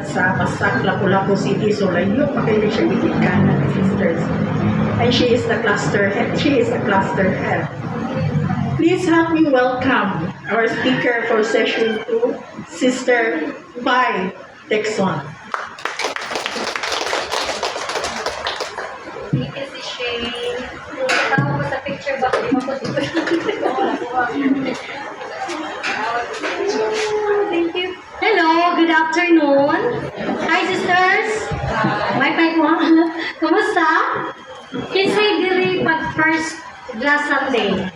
sa Pasak, Lapu-Lapu City, Solayo, pakilig siya Gitikanan, sisters. And she is the cluster head. Please help me welcome our speaker for session 2, Sister Bai Texon. Thank you, si Shane. Tama ko sa picture ba? Di mo ko dito. Thank you. Hello, good afternoon. Hi, sisters. My bike mo. Kumusta? Kinsay diri pag first last Sunday.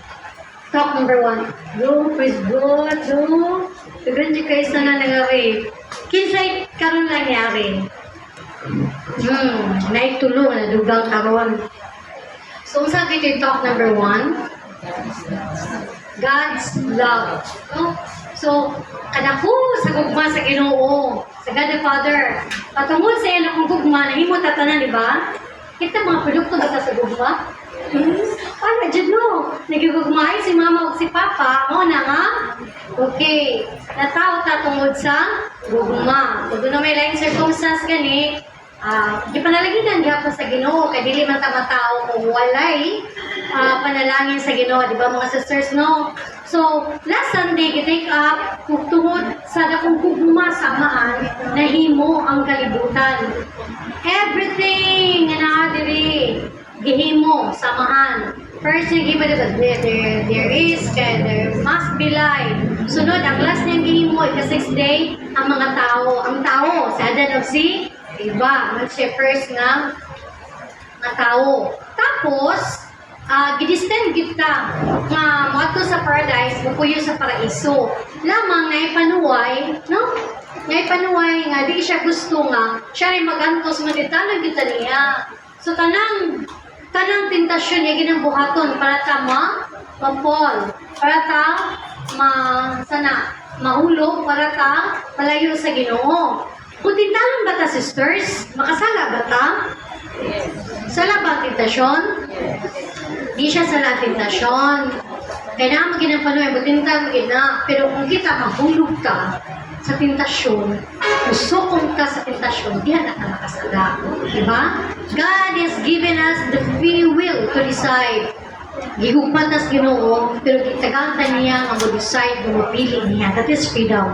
Talk number 1. Do, praise God, do. Tugan di kayo sa nangyari. Kinsay karon nangyari. Naitulo na dugang karon. So, saan kayo talk number 1? God's love. No? So, kadako sa gugma sa Ginoo, sa God the Father. Patungod sa iyo kung gugma, nahimo tatanan, di ba? Kita mga produkto ba sa gugma? Ano, dyan no? Nagigugmay si mama o si papa. O na nga? Okay. Natao tungod sa gugma. Kung doon na may lain circumstance gani, di panalaginan diha sa Ginoo kay dili man ta matao kung walay panalangin sa Ginoo, di ba mga sisters, no? So, last Sunday, gi-take up tungod sa dakong gugma samaan na himo ang kalibutan. Everything na naadiri gihimo samahan. First, giba there is, there must be light. Sunod, ang last niyang gihimo, ika-6th day, ang mga tao. Ang tao, sa Adam of Sea, diba? Mag-shepherds nga tao. Tapos, gidisten kita nga mato sa paradise, bupuyo sa paraiso. Lamang nga ipanuway, no? Nga ipanuway nga di siya gusto nga, siya rin magantos maditalan kita niya. So, tanang tentasyon niya ginambuhaton para ta ma-fall, para ta mahulog, para ta malayo sa Ginoo. Kung tintalon ba ta, sisters? Makasala ba ta? Sala ba ang tentasyon? Di siya sala ang tentasyon. Kaya na maginapanoy, matintal mo ina. Pero kung kita mahulog ka sa tentasyon, usokong ka sa tentasyon, di na ka makasala. Diba? God has given us the free will to decide. Gihugman tas Ginoo, pero gitaganta niya nga mo decide, mo mapili niya. That is freedom.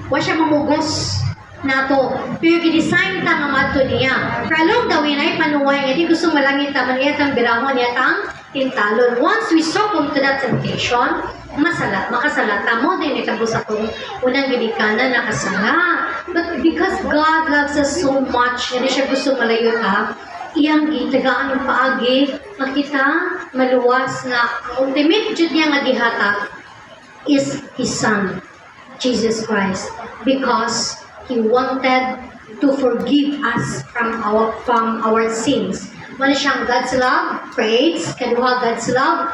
Wa siya mamugos nato. Pero gidesign ta nga mato niya. Pero along the way, na ipanuway nga, di gusto malangit ta, maniyatang birahon, niyatang tintalon. Once we succumb to that temptation, makasalata mo din itabo sa kong unang ginikanan nakasala. But because God loves us so much, hindi siya gusto malayo ka, iyang gitagaan yung paagi, makita, maluwas na ang ultimate jud niya nga gihatag is His Son, Jesus Christ. Because He wanted to forgive us from our sins. Muna siyang God's love, praise, kaduha God's love,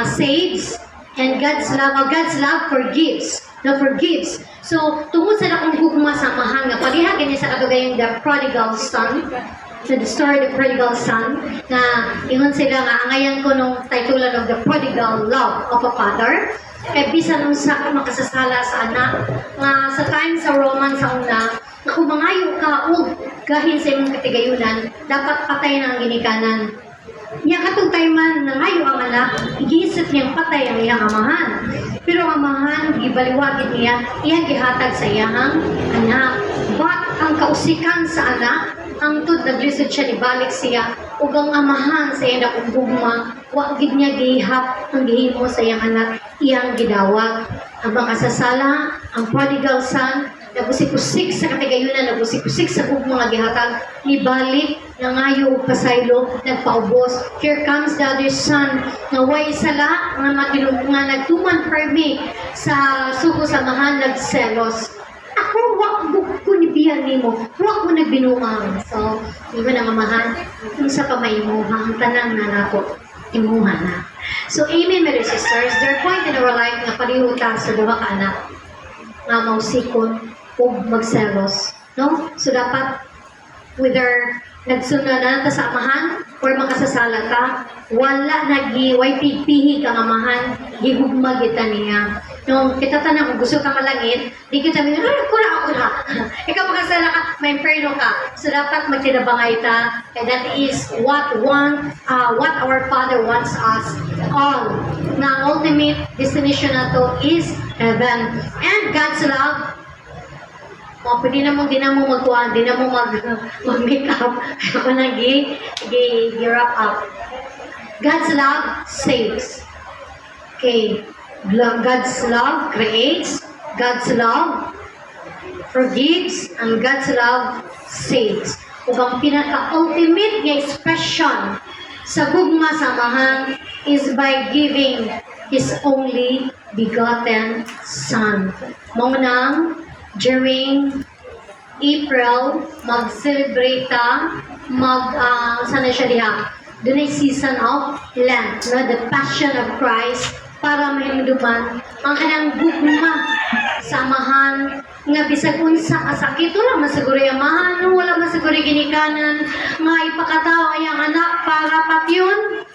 saves, and God's love forgives. Forgives. So, tungod sa akong gugma sa mahal nga, paliha ganyan sa kadugayong the prodigal son, the story of the prodigal son, na ingon sila nga, angayan ko nung titulan of the prodigal love of a father. Kaya bisan nung sa makasasala sa anak, nga sa time sa Roman sa una, na kung mangayo ka o gahin sa imong katigayunan, dapat patay na ang ginikanan. Niya katong time man nangayo ang anak, igisip niyang patay ang iyang amahan. Pero ang amahan, ibaliwagin niya, iyang gihatag sa iyang anak. But ang kausikan sa anak, ang tud naglisod siya, ibalik siya, ug ang amahan sa iyang akong gugma, wagid niya gihap ang gihimo sa iyang anak, iyang gidawat. Ang mga sasala, ang prodigal son, nagusik-usik sa katigayunan, nagusik-usik sa gugma nga gihatag, ibalik, nangayo ug pasaylo, nagpaubos. Here comes the other son, nga way sala, nga nagtuman permi sa sugo sa mahan, nagselos. Ako, wak ko nibiyan nimo, wak ko nagbinuang. So, iba na mamahan, kung sa pamaimuha, ang tanang na nato, imuha na. So, amen, my dear sisters. There are point in our life na parihuta sa duha ka anak, nga mausikon, o magselos. No? So, dapat, whether nagsunod na ta sa amahan, or makasasala ka, wala way pigpihi kang amahan, gihugma kita niya. Yung kita tanang kung gusto ka malangit, di kita minun, ako na. Ikaw makasala ka, may imperno ka. So dapat magtinabangay ta. And that is what our Father wants us all. Na ang ultimate destination na to is heaven. And God's love, pwede na mong, di na mo magkuhan, di na mo mag-make up. Ako na wrap up. God's love saves. Okay. God's love creates, God's love forgives, and God's love saves. Ug ang pinaka-ultimate nga expression sa gugma samahan is by giving His only begotten Son. Mao nang during April, mag-celebrate ta, sana siya diha, dunay season of Lent, no? The Passion of Christ, para mahimduman ang kanang gugma samahan nga bisag unsa kasakit wala masiguro yamahan, wala masiguro ginikanan nga ipakataw ayang anak para patyon,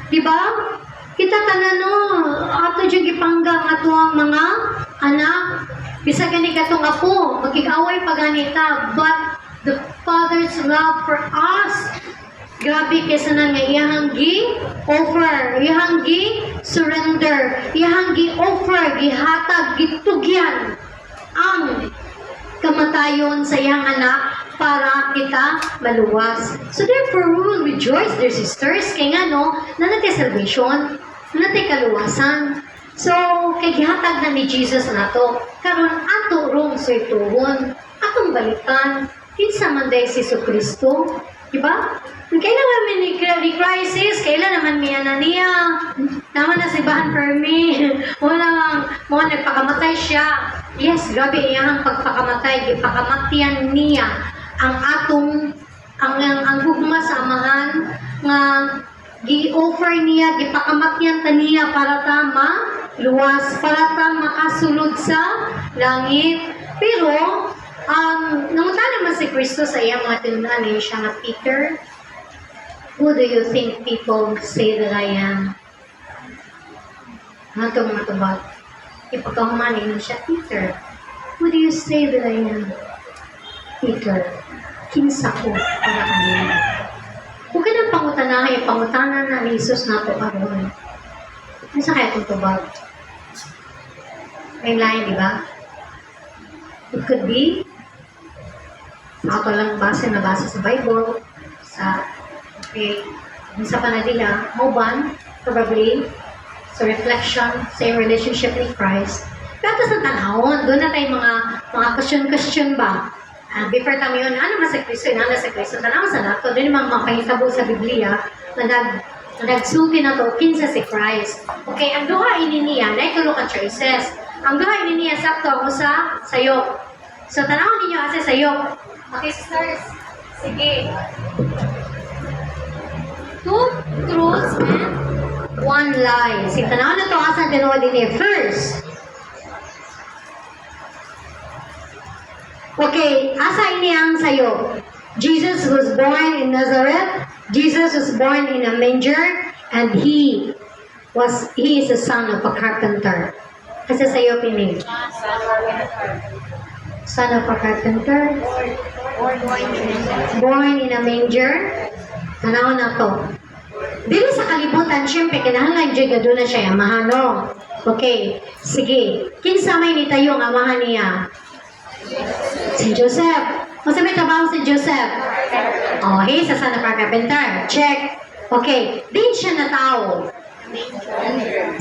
di ba? Kita tanan no ato jud gipanggang ato ang mga anak bisag gani katong apo magkikaway paganita, but the Father's love for us, grabe kaysa na nga iyahang gi-offer, iyahang gi-surrender, iyahang gi-offer, gihatag, gitugyan ang kamatayon sa iyang anak para kita maluwas. So therefore, we will rejoice, dear sisters, kaya nga no, na natin salvation, na natin kaluwasan. So, kay gihatag na ni Jesus na to, karon ato rong suituhon, atong balikan, kinsa man day si Kristo, diba? Kailan naman ni crisis, kailan naman may niya, naman na si Bahan Fermi, mga nagpakamatay siya. Yes, grabe iyang pagpakamatay, ipakamatyan niya ang atong, ang hugma sa amahan, nga gi-offer niya, gipakamatyan ta niya para tama, luwas, para ta makasulod sa langit. Pero, namunta naman si Kristo sa iyang mga tinunan siya nga Peter. Who do you think people say that I am? Natong matubag. Ipagkahumanin siya, Peter. Who do you say that I am? Peter. Kinsa ko para kanina. Huwag ka nang pangutanahan, pangutanan na ni Jesus na ito karoon. Ano sa kaya itong tubag? May lain, di ba? It could be ako lang base sa Bible, sa panadila, mauban, probably, sa reflection, sa yung relationship ni Christ. Pero sa tanahon, doon na tayo mga question ba? Before tayo yun, ano sa Kristo, tanahon sa nato, doon yung mga pahitabo sa Biblia, na nagsuki na to, kinsa si Christ. Okay, ang duha ini niya, na itulo ka choices. Ang duha ini niya, sakto ako sa sayop. So, tanahon ninyo kasi sayop. Okay, sisters. Sige. 2 truths and 1 lie. Sige, tanawin na ito asan tinuwa din eh. First. Okay, asa ini ang sayo? Jesus was born in Nazareth. Jesus was born in a manger. And he is the son of a carpenter. Kasi sayo pinig. Son of a carpenter. Born in a manger. Tanaw na to. Dili sa kalibutan, syempre, kinahanglan dyan gado na siya, amahano. Okay, sige. Kinsa may nitayo ang amahan niya? Si Joseph. Masa may trabaho si Joseph? Oh, he sa son of a carpenter. Check. Okay, din siya na tao.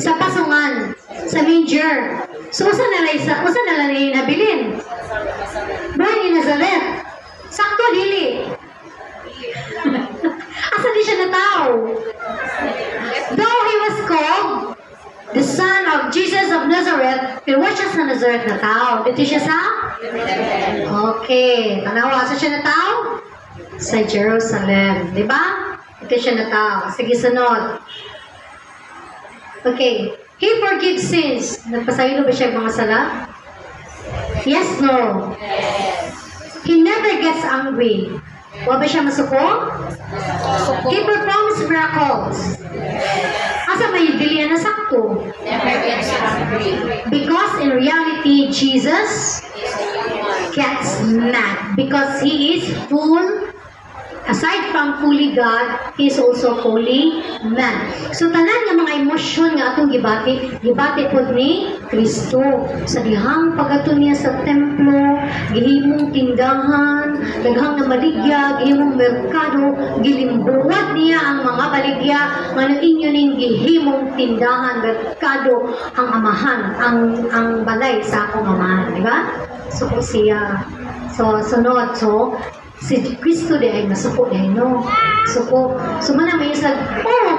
Sa pasungan. Sa manger. So, usa na lang nabilin? Born in Nazareth. Sakto, dili. Asa di siya na tao? Though he was called the son of Jesus of Nazareth, pero wa siya sa Nazareth na tao. Dito siya sa? Okay. Tanawa, asa siya na tao? Sa Jerusalem. Di ba? Dito siya na tao. Sige, sunod. Okay. He forgives sins. Nagpasaylo ba siya mga sala? Yes, no? He never gets angry. Wa ba siya masuko? He performs miracles. Asa may dili na sakto? Because in reality, Jesus gets mad because he is full. Aside from fully God, he is also fully man. So tanan nga mga emosyon nga atong gibati pod ni Kristo. Sa dihang pagaton niya sa templo, gihimong tindahan, daghang na baligya, gihimong merkado, gilimbuwat niya ang mga baligya, ngano inyo ning gihimong tindahan, merkado, ang amahan, ang balay sa akong amahan, di ba? So siya, sunod, si Kristo di ay masuko di ay no. Suko. So man may isa,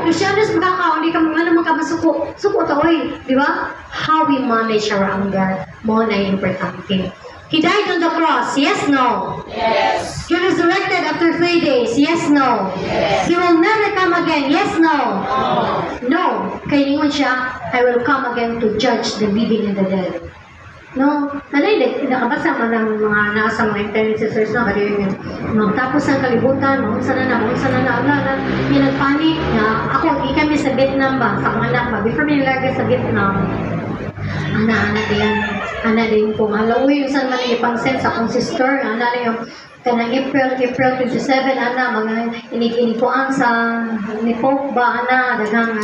Christianos magkakaon, di ka mga masuko. Suko to oy, di ba? How we manage our anger, mo na importante. He died on the cross, yes, no? Yes. He resurrected after 3 days, yes, no? Yes. He will never come again, yes, no? No. No. Kaya ningon siya, I will come again to judge the living and the dead. No, nakabasa man ng mga nasa mga internet sisters na kaya yun magtapos ng kalibutan, sana na, yung nagpanik na ako, kami sa Vietnam ba, sa mga anak ba, before may nilagay sa Vietnam, ana din po, uwi yung saan man yung sense akong sister, ana din yung kanang April 27, ana, mga inikuan sa ni Pope ba, ana, dagang,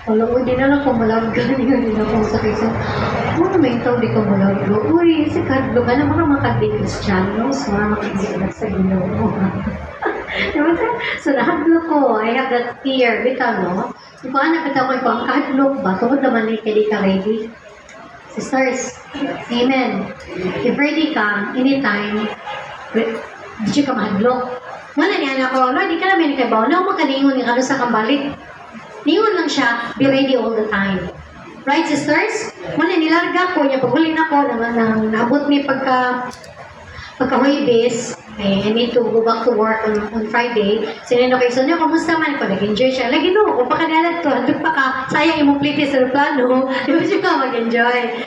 Uy, di na lang kumulag ka yun ako sa kaysa. May itaw di kumulag ko. Uy, si Carlo ka na mga makagdi-Christianos, mga makagdi sa Ginoo. So, nahadlo ko. I have that fear. Bitaw, no? Kung anak kita ko, ang kahadlok ba? Tungkol naman ni kaya di ka ready. Sisters, amen. If ready ka, anytime, di ka mahadlok. Wala niya anak ko, Lord, di ka namin kay Bao. Na makalingon ni Kado sa kambalik. Niyon lang siya, be ready all the time. Right, sisters? Muna nilarga ko, niya paghuling ako, nang naabot ni pagka-Huwebes, I need to go back to work on Friday. Sinino kay Sonia, kamusta man ko? Nag-enjoy siya. Lagi no, kung pakadalat to, handog pa ka, sayang imong plate sa plano, di ba siya ka mag-enjoy?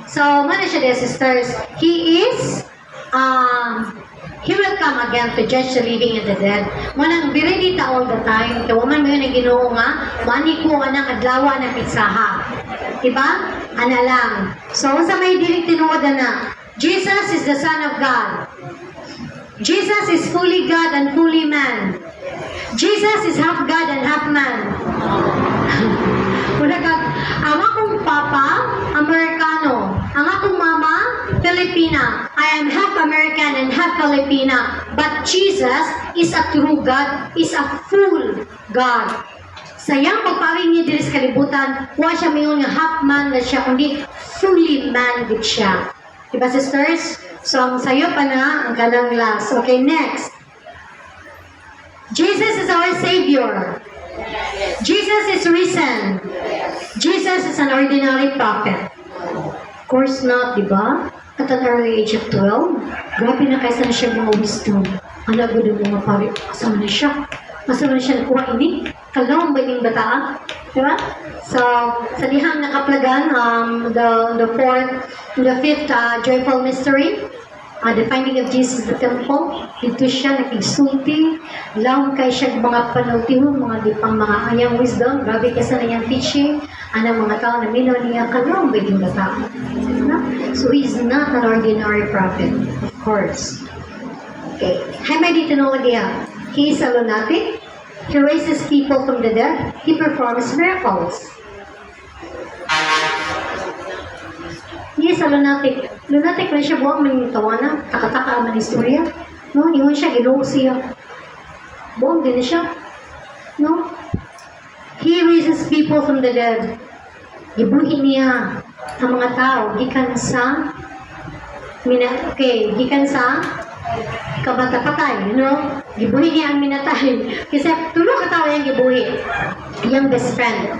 So, muna siya there, sisters. He will come again to judge the living and the dead. Manang biredi ta all the time. Kaya waman mo yun ang Ginoo nga, mani ko nga ng adlawa ng pitsaha. Diba? Ana lang. So, sa may dilig tinuod na, Jesus is the Son of God. Jesus is fully God and fully man. Jesus is half God and half man. Ang akong papa, Amerikano. Ang akong mama, Filipina. I am half American and half Filipina. But Jesus is a true God, is a full God. Sayang pagparing niya diri sa kalibutan, wa siya mayon nga half man na siya, kundi fully man gid siya. Diba, sisters? So, ang sayo pa na, ang kanang last. Okay, next. Jesus is our Savior. Jesus is risen. Jesus is an ordinary prophet. Of course not, di ba? At an early age of 12, grabe na kaysa na siya mga wisdom. Ang lagod ng mga pari, kasama na siya. Masama na siya nakuha ini. Kalawang ba yung bataan? Di ba? So, sa dihang nakaplagan, the fifth joyful mystery, the finding of Jesus in the temple, dito siya nakigsulti, lang kay siya mga panultihon, mga di pang mga ayang wisdom, grabe kasi na yung teaching, anang mga tao na minaw niya, kalawang ba yung bataan? So, he's not an ordinary prophet, of course. Okay. Hay may dito naman diya. He is a lunatic. He raises people from the dead. He performs miracles. He is a lunatic. Lunatic na siya buwang manitawanan. Takataka ang istorya. No? Iwan siya, ginoo siya. Buwang din siya. No? He raises people from the dead. Gibuhin niya ang mga tao. Gikan sa kabata-patay, no? Gibuhi niya ang minatay. Kasi tulo ka tao yung gibuhi. Yung best friend.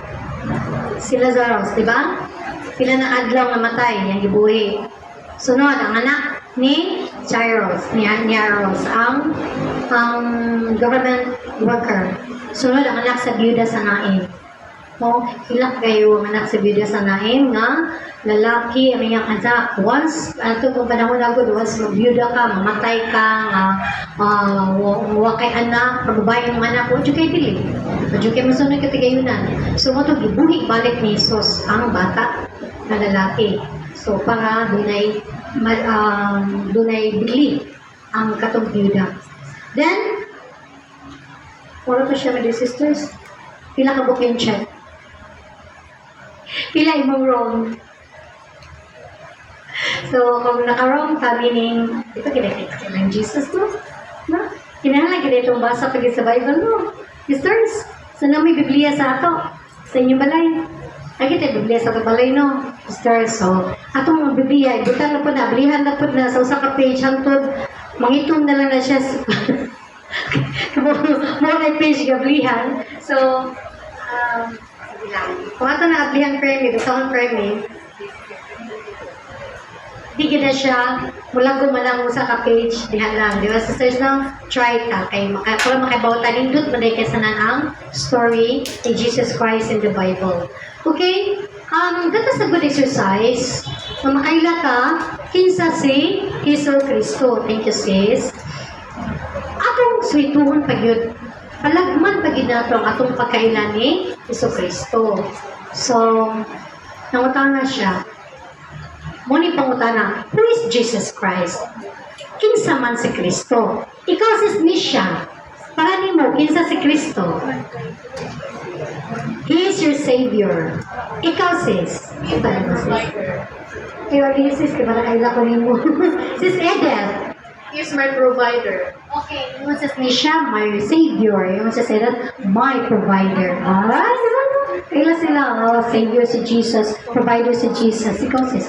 Si Lazarus, di ba? Pila na adlaw nga matay, yung gibuhi. Sunod, ang anak ni Jairus, ang government worker. Sunod, ang anak sa biyuda sa Nain. No? Hilak kayo ang anak sa biyuda sa Nain nga lalaki ang iyang anak. Once, kung panahon agad, once magbiyuda ka, mamatay ka, wa kay anak, pagbabayang mga anak, wadyo kay dili. Wadyo kay masunod ka tigayunan. So, mo gibuhi balik ni Jesus ang bata na lalaki. So, para dunay bili ang katong byuda. Then, wala to siya, my sisters. Pila ka booking check? Pila imong wrong? So, kung naka-wrong ka, meaning, ito kinakita ng Jesus, no? No? Kinahanglan kita itong basa pag sa Bible, no? Sisters, so na may Biblia sa ato, sa inyong balay. Ay, kita Biblia sa ato balay, no? Sisters, so, atong mga Biblia, ibutan na po na, blihan na po na, sa usa ka page, hantod, mangitong na lang na siya. More page gablihan. So, kung ato na ablihan frame, sound frame, di gina siya, mula gumalang sa ka page, diha lang. Di ba, sisters, no? Try ta. Kung makibautan, nindot, maday kasanan ang story ni Jesus Christ in the Bible. Okay? That is a good exercise. So, makaila ka, kinsa si Hesus Kristo. Thank you, sis. Atong swituhon pag yun, palagman pag yun nato ang atong pagkailan ni Hesus Kristo. So, nangutang na siya. Muni pangutana, who is Jesus Christ? Kinsa man si Kristo? Ikaw sis ni siya. Para ni mo, kinsa si Kristo? He is your Savior. Ikaw sis. Ito mo sis. Ewa din sis, kaya na kaila ko ni mo. Sis Edel. He is my provider. Okay, yung sis ni siya, my Savior. Yung sis Edel, my provider. Alright, diba? Kaila sila, Savior si Jesus, provider si Jesus. Ikaw sis,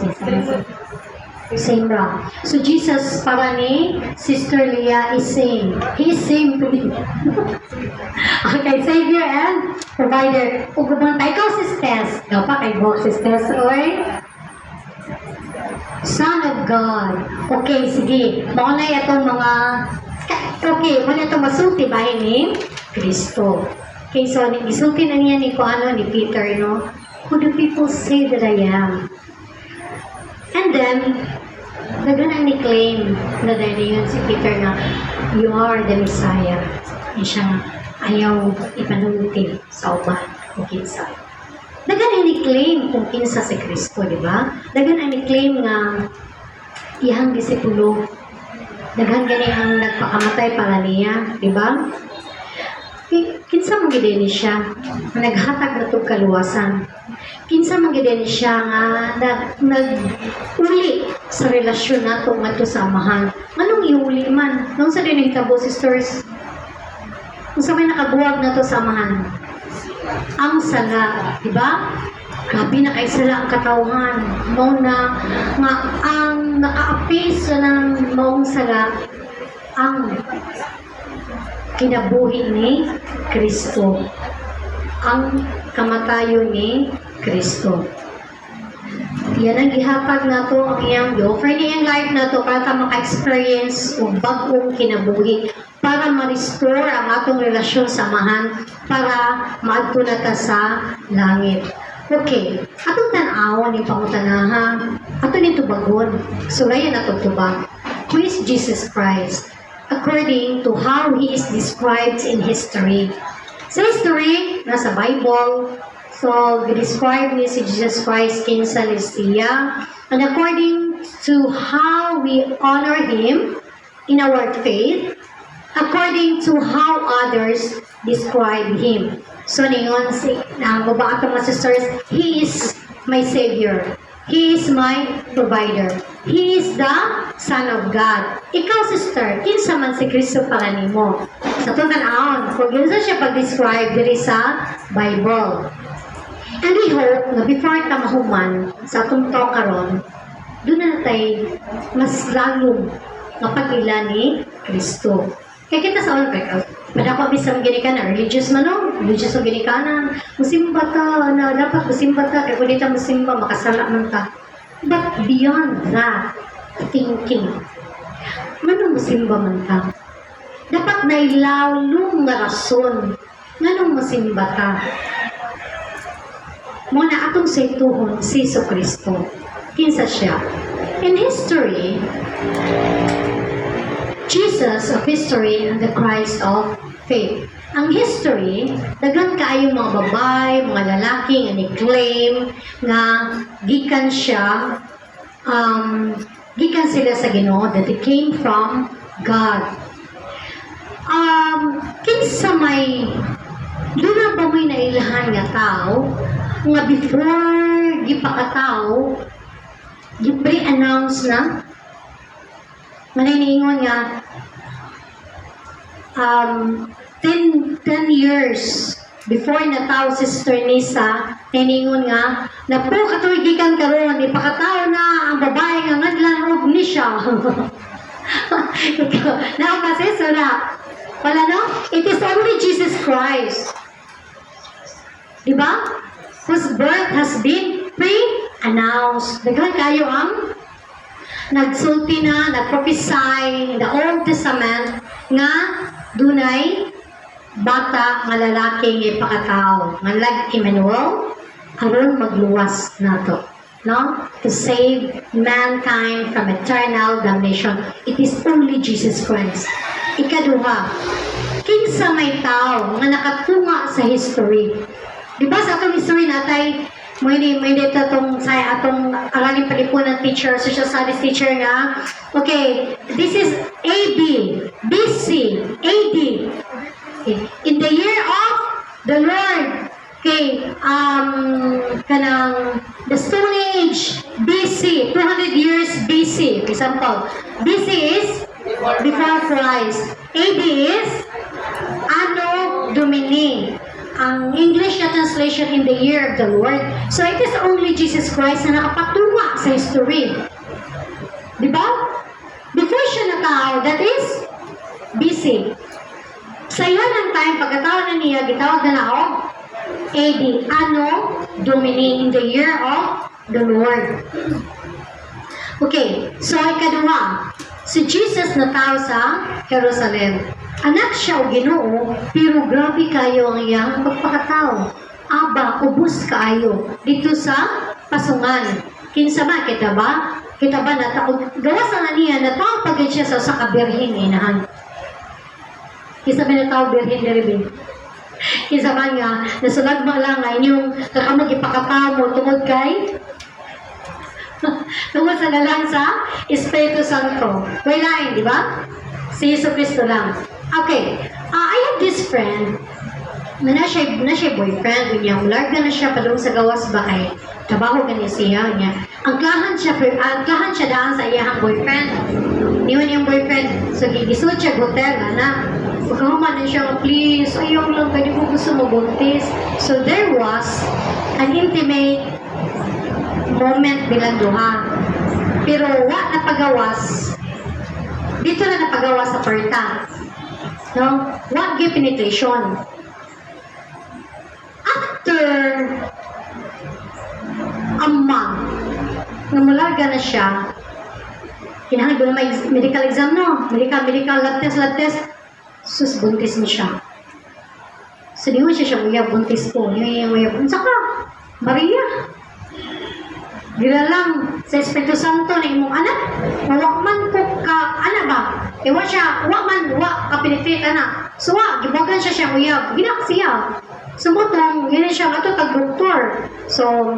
same ra. So Jesus para ni Sister Leah is same. He is same to me. Okay, Savior and provider. Ugubang tayo. Ikaw sis Tess. Ikaw pa kay Bok sis Tess. Oy. Son of God. Okay, sige. Mauna itong mga okay, muna itong masulti bahay ni Kristo. Okay, so isulti na niya ni ni Peter, no? Who do people say that I am? And then, nagana ni claim na dahil yun si Peter na you are the Messiah. Yan siya nga, ayaw ipanunti sa uban kung kinsa. Nagana ni claim kung kinsa si Kristo, di ba? Nagana ni claim nga iyang disipulo. Naghan gani ang nagpakamatay para niya, di ba? Kinsa magideni siya naghatag na itong kaluwasan. Kinsa magideni siya nga nag-uli sa relasyon nato nga ito sa amahan. Anong iuli man? Nung sa din tabo, sisters? Kung sa may nakabuwag na ito sa amahan. Ang sala, di ba? Grabe na kay sala ang katawhan. Mo na nga ang naka-apis ng maong sala ang kinabuhi ni Kristo. Ang kamatayon ni Kristo. Yan ang ihatag na to ang iyang offer niya ang life na to para ta maka-experience o bagong kinabuhi para ma-restore ang atong relasyon sa amahan para maadto na ta sa langit. Okay, atong tan-awan yung pangutanahan. Ato nito bagon. Sulayan ato tubag. Who is Jesus Christ? According to how he is described in history. Sa history, nasa Bible, so describe ni si Jesus Christ in Celestia, and according to how we honor him in our faith, according to how others describe him. So ningon si baba ato mga sisters, he is my Savior. He is my provider. He is the Son of God. Ikaw, sister, kinsa man si Kristo para nimo. Sa itong tanahon, kung ginsa siya pag-describe diri sa Bible. And we hope na before ka mahuman sa itong talk karon, doon na tayo mas lalong mapag-ila ni Kristo. Kaya kita sa all madako bisang gini ka na, religious man no? Religious o gini ka na, musimba ta, na dapat musimba ta, kaya kung di ta musimba, makasala man ta. But beyond that, thinking, manong musimba man ta? Dapat nailalong nga rason, nanong musimba ta? Muna atong sa ituhon, si Jesucristo. Kinsa siya? In history, Jesus of history and the Christ of faith. Ang history, daghan kaayo mga babae, mga lalaki nga ni-claim nga gikan siya, gikan sila sa Ginoo, that they came from God. Kinsa may doon ba may nailahan nga tao nga before gipakatao gi-pre-announce na maniniingon nga 10 years before na tao si Sister Nisa, naningon nga na po katuigikan karon ipakatao na ang babae nga ngadlan og ni siya. Now kasi sura wala no? It is only Jesus Christ. Diba? Whose birth has been pre-announced. Daghan kayo ang nagsulti na, nagprophesy in the Old Testament nga dunay bata nga lalaki nga ipakatao. Nga lag Emmanuel, aron magluwas nato. No? To save mankind from eternal damnation. It is only Jesus Christ. Ikaduha, kinsa may tao nga nakatunga sa history. Diba sa atong history natay, may dito sa atong araling palipunan teacher, social studies teacher nga, okay, this is AD, BC, AD. Okay. In the year of the Lord, okay, kanang the Stone Age, BC, 200 years BC, example. BC is before Christ. AD is Anno Domini. Ang English na translation in the year of the Lord. So it is only Jesus Christ na nakapatunga sa history. Diba? Before siya natao, that is BC. Sa ilan ang time, pagkatawag na niya, gitawag na ako, AD, Anno Domini, in the year of the Lord. Okay, so ikaduha, si Jesus natao sa Jerusalem. Anak siya o Ginoo, pero grabe kayo ang iyang pagpakatao. Aba, ubos kaayo dito sa pasungan. Kinsa ba? Kita ba na tao? Gawas na niya, natao pagin siya sa kabirhin inahan. Kinsa ba na tao birhin diribin? Kinsa ba nga, nasulag mo lang nga inyong kakamag ipakatao mo tungod kay tungod sa lalang sa Espiritu Santo. Wala di ba? Si Yesu Cristo lang. Okay, I have this friend na siya boyfriend niya. Mularga na siya padung sa gawas ba kay trabaho ganyan siya niya. Ang klahan siya daan sa iyang boyfriend. Niwan niyang boyfriend. So, gigisod siya hotel, na. Pagkahuman na siya, please, ayaw lang, pwede ko gusto mo buntis. So, there was an intimate moment bilang duha. Pero, wa napagawas. Dito na napagawas sa parta. No? What give penetration? After a month, namulaga na siya, kinahanglan doon na may medical exam, no? Medical lab test, sus, buntis niya siya. So, di mo siya uyab, buntis ko. Uyab, unsa ka? Maria. Dila lang, sa Espiritu Santo na imong anak, wak man po ka, anak ba? Ewa siya, wak ka-penetrate anak. So, gibagan siya uyab, ginak siya. Sumutong, yun siya, ato tag-doktor. So,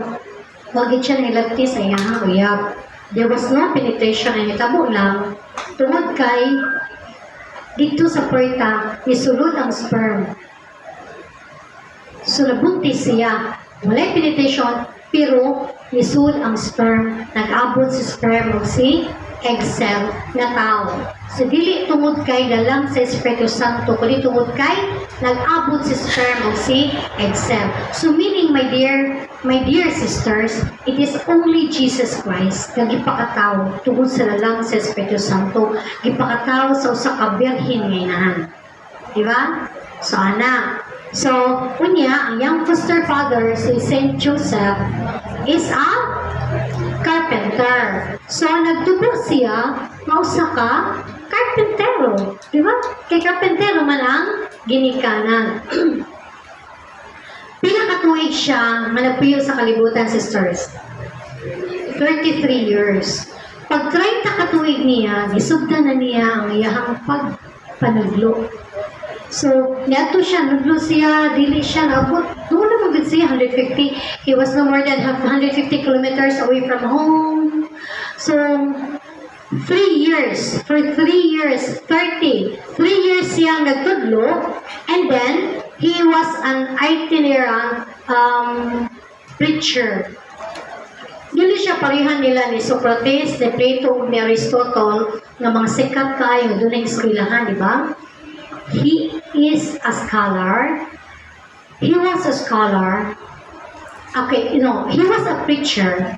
wagin siya nilagti sa iyang uyab. There was no penetration, ay itabo lang. Tungod kay, dito sa puerta, isulod ang sperm. So, nabuntis siya. Walay penetration, pero nisul ang sperm, nag-abot si sperm o si egg cell na tao. So, dili tungod kay dalang sa Espiritu Santo, kundi tungod kay nag-abot si sperm o si egg cell. So, meaning, my dear sisters, it is only Jesus Christ na gipakataw tungod sa dalang sa Espiritu Santo, gipakataw sa usa ka birhen nga inahan. Diba? So, anak. So, unya, ang young foster father, si Saint Joseph, is a carpenter. So, nagtubo siya, mausa ka, carpentero. Diba? Kay carpentero man ang ginikanan. Pinakatuig siya, managpuyo sa kalibutan, sisters. 33 years. Pag 30 katuig niya, gisugda na niya ang iyahang pagpanudlo. So, niyato siya, nudlo siya, dili siya, naabot, doon na magod siya, 150. He was no more than 150 kilometers away from home. So, 3 years, for 3 years, 3 years siya nagtudlo, and then, he was an itinerant preacher. Dili siya parehan nila ni Socrates, ni Plato, ni Aristotle, nga mga sikat kayo, doon ang eskwelahan, di ba? He is a scholar. He was a scholar. Okay, he was a preacher,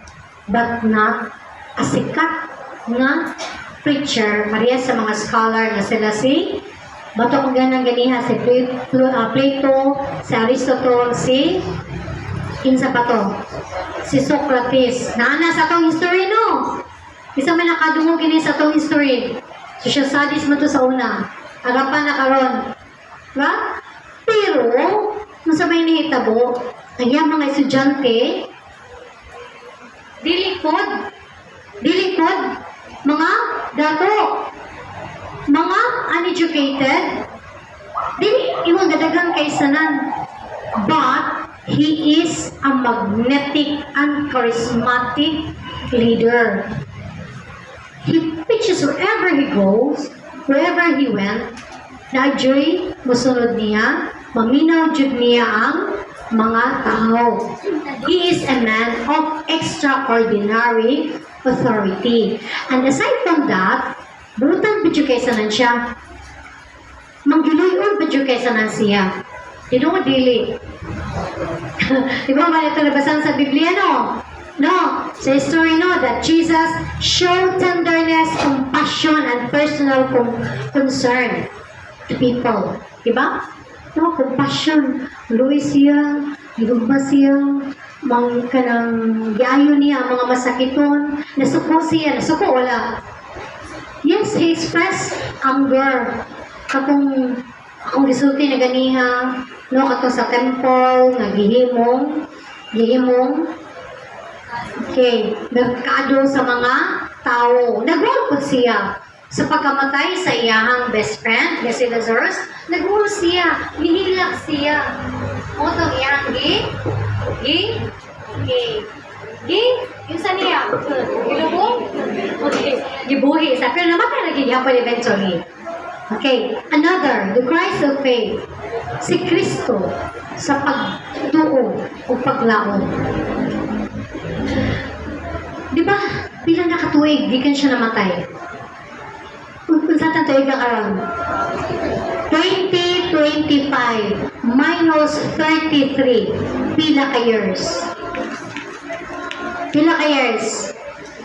but not a sikat nga preacher. Pareha sa mga scholar na sila si bato kong ganang ganiha si Plato, si Aristotle, si kinsa pa to? Si Socrates. Naana sa atong history, no? Isa man nakadungog ini sa atong history. Social studies mo to sa una. Harapan na karon. Diba? Pero, nung sa may nahitabo, ang iyang mga estudyante, dilikod, mga dato, mga uneducated, iwang gadagang kaysanan. But, he is a magnetic and charismatic leader. He preaches wherever he goes, wherever he went, na joy musunod niya, maminaw jud niya ang mga tao. He is a man of extraordinary authority. And aside from that, butan medyo kaysanan siya. Manggiluyon medyo kaysanan siya. Dili. Di ba ba ito nabasan sa Biblia, no? No, sa history, no, that Jesus showed tenderness, compassion, and personal concern to people. Diba? No, compassion. Luwi siya, gilugba siya, mga kanang gayo niya, mga masakiton, nasuko siya, wala. Yes, he expressed anger. Akong gisulti na ganiha, no, katong sa temple, gihimong, okay, nagkaado sa mga tao. Nagwalpod siya sa pagkamatay sa iyahang best friend, nga si Lazarus. Nagwal siya, nihilak siya. O itong iyahang yung sa niya, ilubong, gibuhi. Sa pero namatay lagi hapon eventually. Okay, another, the Christ of faith. Si Kristo sa pagtuo o paglaon. Di ba, bilang nakatuig, di kan siya namatay. Kung sa tatuig ang around 2025 minus 33, pila ka years?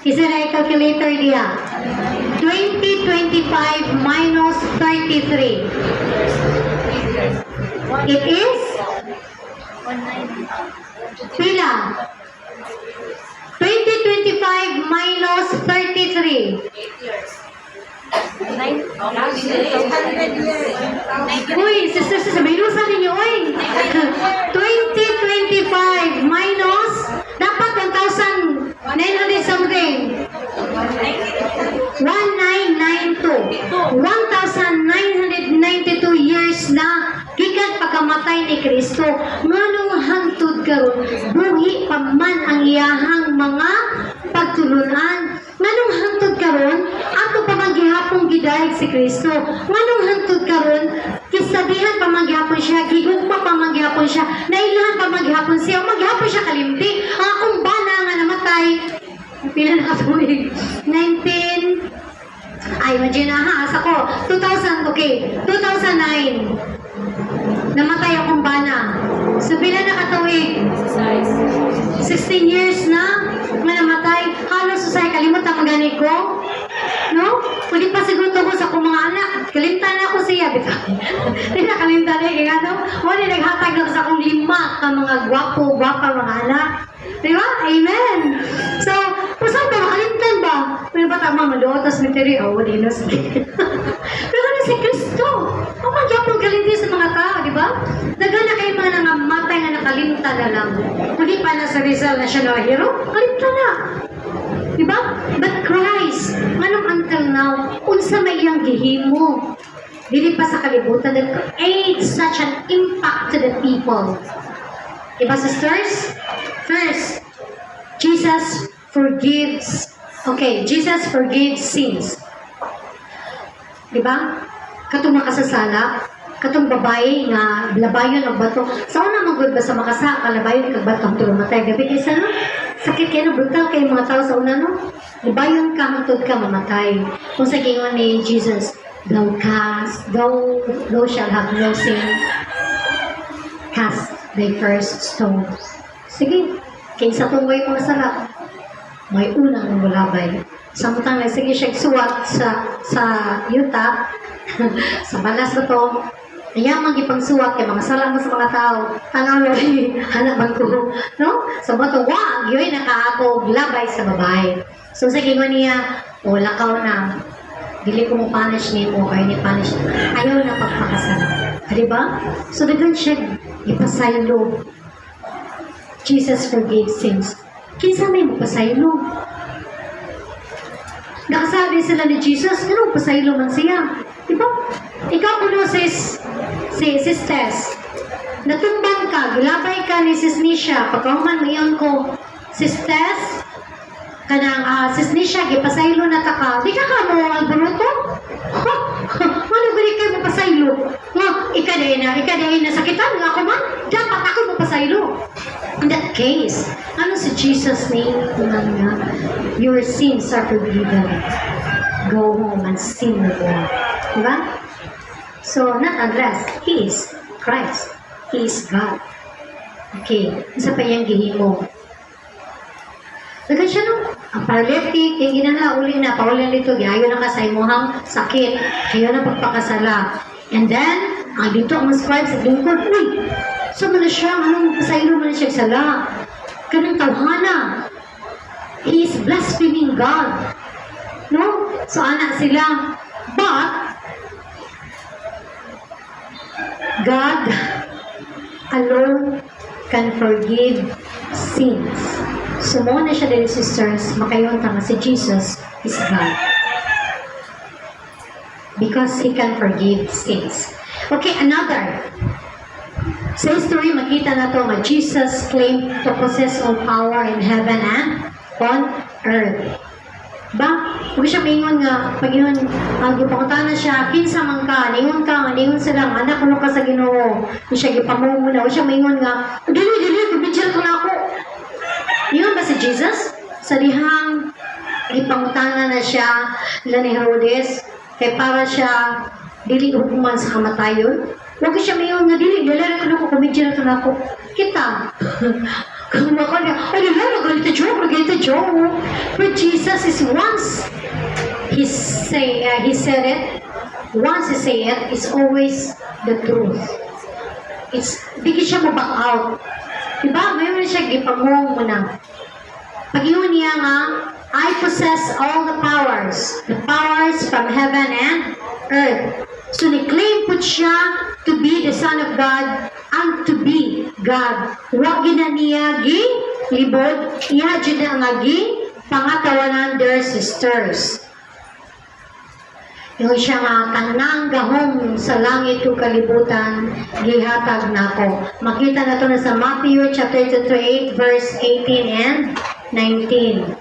Isa na i-calculator niya. 2025 minus 33. It is? Pila? 2025 minus 33. 8 years. Uy, sister, may lusa ninyo, uy. 2025 minus, dapat 1,900 something. 1992. 1,992 years na gikan pagkamatay ni Kristo. Nganong hangtod karon buhi pa man ang iyahang mga pagtulunan. Nganong hangtod karon ato pa man gihapon gidayeg si Kristo. Nganong hangtod karon kisabihan pa man gihapon siya, gigugma pa man gihapon siya, nailahan pa man gihapon siya, maghapon siya kalimti. Ang akong bana nga namatay pila na katuig? 19 ay, imagine na ha, asa ko 2000, okay, 2009 namatay akong bana. So pila na katuig? 16 years na nga namatay. Halos usay kalimutan magani ko, no? Pwede pa siguro ko sa akong mga anak, kalimtan na ako siya bitaw. Hindi na kalimtan na kaya no? Wala naghatag na sa akong 5 ka mga gwapa mga anak. Diba? Amen. So, pasan ba? Kalimtan ba? May ba tama maluot, tas mitiri, di na sige. Pero na si Kristo. Ang magyapong kalimti sa mga tao, di ba? Nagana kayo mga nangamatay na nakalimta na lang. Hindi pa na sa Rizal na siya na hero, kalimta na. Diba? But Christ, anong until now, unsa may iyang gihimo? Dili pa sa kalibutan that creates such an impact to the people. Diba, sisters? First, Jesus forgives. Okay, Jesus forgives sins. Diba? Katong makasasala, katong babae nga labayon og bato. Sa una magud ba sa makasa labayon kag bato tulong matay gabi kaysa no? Sakit kay no, brutal kay mga tao sa una no. Labayon ka hangtod ka mamatay. Kung sa gingon ni Jesus, thou shall have no sin. Cast thy first stone. Sige, kay sa tunggoy kung masala, may unang mulabay. Samtang na sige siya suwat sa yuta, sa balas na to, ayaman gipang suwat kay mga sala mo sa mga tao. Tanaw lori, hanaman ko. No? So bato, wag, yun nakaako, labay sa babae. So sa gingon niya, o lakaw na, dili ko mo punish ni mo, or ni punish, ayaw na pagpakasala. Diba? So dagan siya, ipasaylo. Jesus forgave sins. Kinsa may mapasaylo? Nakasabi sila ni Jesus, ano pasaylo man siya? Diba? Ikaw kuno sis Tess. Natumbang ka, gilabay ka ni sis Nisha. Pagkahuman ngayon ko, sis Tess, kanang sis Nisha, gipasaylo na ta ka. Di ka mo alboroto? Ano gani kayo mapasaylo? Ikaday na sakitan nga ako man. Dapat ako mapasaylo. In that case, ano si Jesus name nga? Your sins are forgiven. Go home and sin no more. Diba? So, not unless He is Christ. He is God. Okay. Isa pa yung gihimo. Dagan siya no? Ang paralytic, yung ginala, uli na, paulan dito, ayaw na ka sa imuhang sakit, ayaw na pagpakasala. And then, dito ang scribe sa lingkod, uy, so man na siya, anong pasaylo man na siya sala? Kanang tawhana. He is blaspheming God. No? So, anak sila. But, God alone can forgive sins. So, mo na siya din, sisters, makayon tanga si Jesus is God. Because He can forgive sins. Okay, another. Sa history, makita na to nga Jesus claimed to possess all power in heaven and on earth. Ba? Huwag siya maingon nga, pag yun, gipangutan na siya, kinsa man ka, ningon sila, anak ko ka sa Ginoo. Huwag siya gipamumuna, huwag siya maingon nga, dili, kubidyan ko na ako. Yun ba si Jesus? Sa dihang, gipangutan na siya, nila ni Herodes, kaya para siya, dili hukuman sa kamatayon. Huwag siya mayon nga dili ko na ko kumidya na ako. Kita. Kung ako niya, ay nagalita joke. But Jesus is once he said it, once he say it, it's always the truth. Di siya maback out. Diba? Mayroon siya gipamong mo na. Pag yun niya nga, I possess all the powers from heaven and earth. So, ni-claim po siya to be the Son of God and to be God. Huwag niya libod, iya dyan ang pangatawanan their sisters. Yung siya nga, tanang gahong sa langit o kalibutan, gihatag na ko. Makita na to na sa Matthew chapter 28, verse 18 and 19.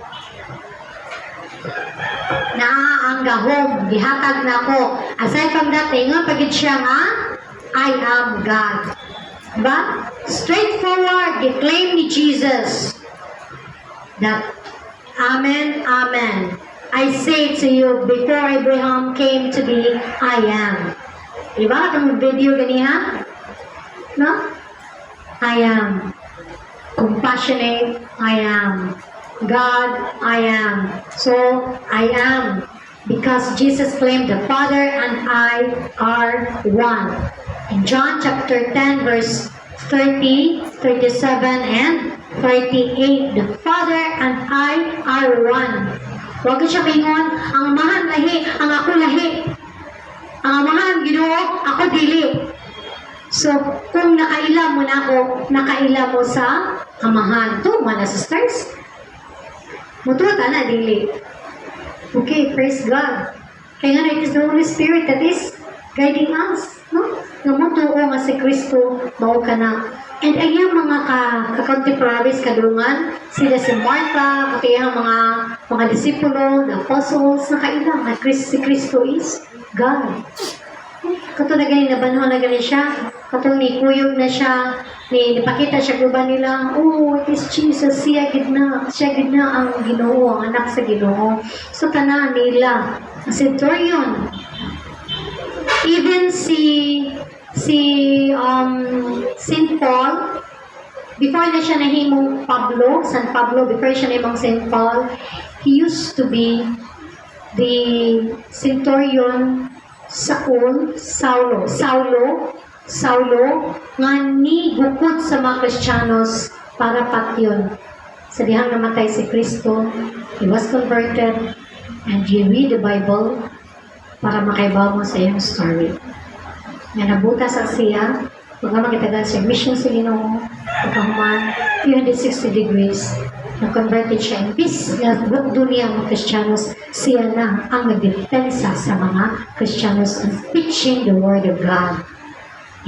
Na ang gahom, gihatag na ko. Aside from that, nga pagit siya nga, I am God. But, straightforward, declaim ni Jesus that, Amen, Amen. I say to you, before Abraham came to be, I am. Diba? Itong video ganihan? No? I am. Compassionate, I am. God, I am. So, I am. Because Jesus claimed the Father and I are one. In John chapter 10, verse 30, 37, and 38, the Father and I are one. Huwag siya maingon, ang amahan lahi, ang ako lahi. Ang amahan, Ginoo, ako dili. So, kung nakaila mo na ako, nakaila mo sa amahan. Ito, mga sisters. Mutuwa ka na, dili. Okay, praise God. Kaya nga, it is the Holy Spirit that is guiding us, no? Nga mutuo nga si Kristo, mao ka na. And ayang mga ka-contemporaries kadungan, sila si Martha, pati ang mga disipulo, the apostles, nakailang na si Kristo is God. Kato na ganin, nabanho na ganin siya, kato ni kuyog na siya, nipakita siya guba nila, oh, it is Jesus, siya gid na ang Ginoo, ang anak sa Ginoo. So tanan nila, ang centurion, even si St. Paul, before na siya nahimong San Pablo, before siya nahimong St. Paul, he used to be the centurion Saulo, nga ni gukod sa mga Kristiyanos para patyon. Sa dihang namatay si Kristo, he was converted, and he read the Bible para makaibaw mo sa iyong story. Nga nabuta sa siya, mga magitagan siya, mission sa Ginoo, pagkahuman, 360 degrees, na-converted siya. Imbis na buong dunia mga Kristiyanos, siya na ang nagdepensa sa mga Kristiyanos and preaching the Word of God.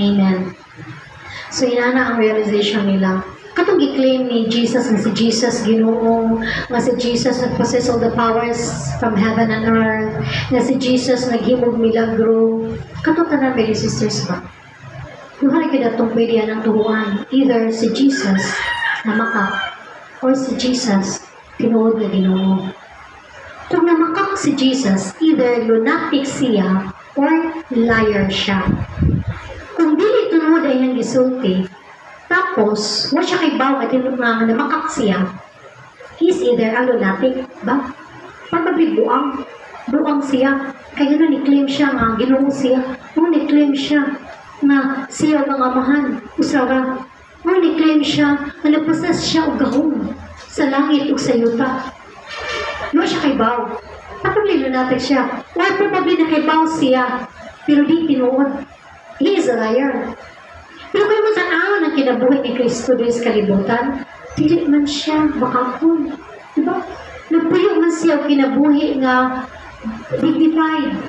Amen. So, inana ang realization nila. Katong gi-claim ni Jesus na si Jesus Ginoo, nga si Jesus nag-possess all the powers from heaven and earth, nga si Jesus naghimog milagro. Katong tanan ba sisters ba? Duha kita itong pwede ng tuhuan. Either si Jesus na makak or si Jesus tinuod na Ginoo. Kung namakak si Jesus, either lunatic siya or liar siya. Kung dili tunuod ay ang gisulti, tapos wa siya kay baw at nga namakak siya, is either a lunatic ba? Probably buang siya. Kaya na ni-claim siya nga Ginoo siya. Ni-claim siya nga siya ang amahan, usara. Ni-claim siya na napasas siya og gahom sa langit ug sa yuta. No siya kay baw. Probably lunatic siya. Or probably na kay baw siya. Pero di tinuod. He is a liar. Pero kung mo tanaw ng kinabuhi ni Kristo din sa kalibutan, dili man siya makapon. Diba? Nagpuyo man siya kinabuhi nga dignified.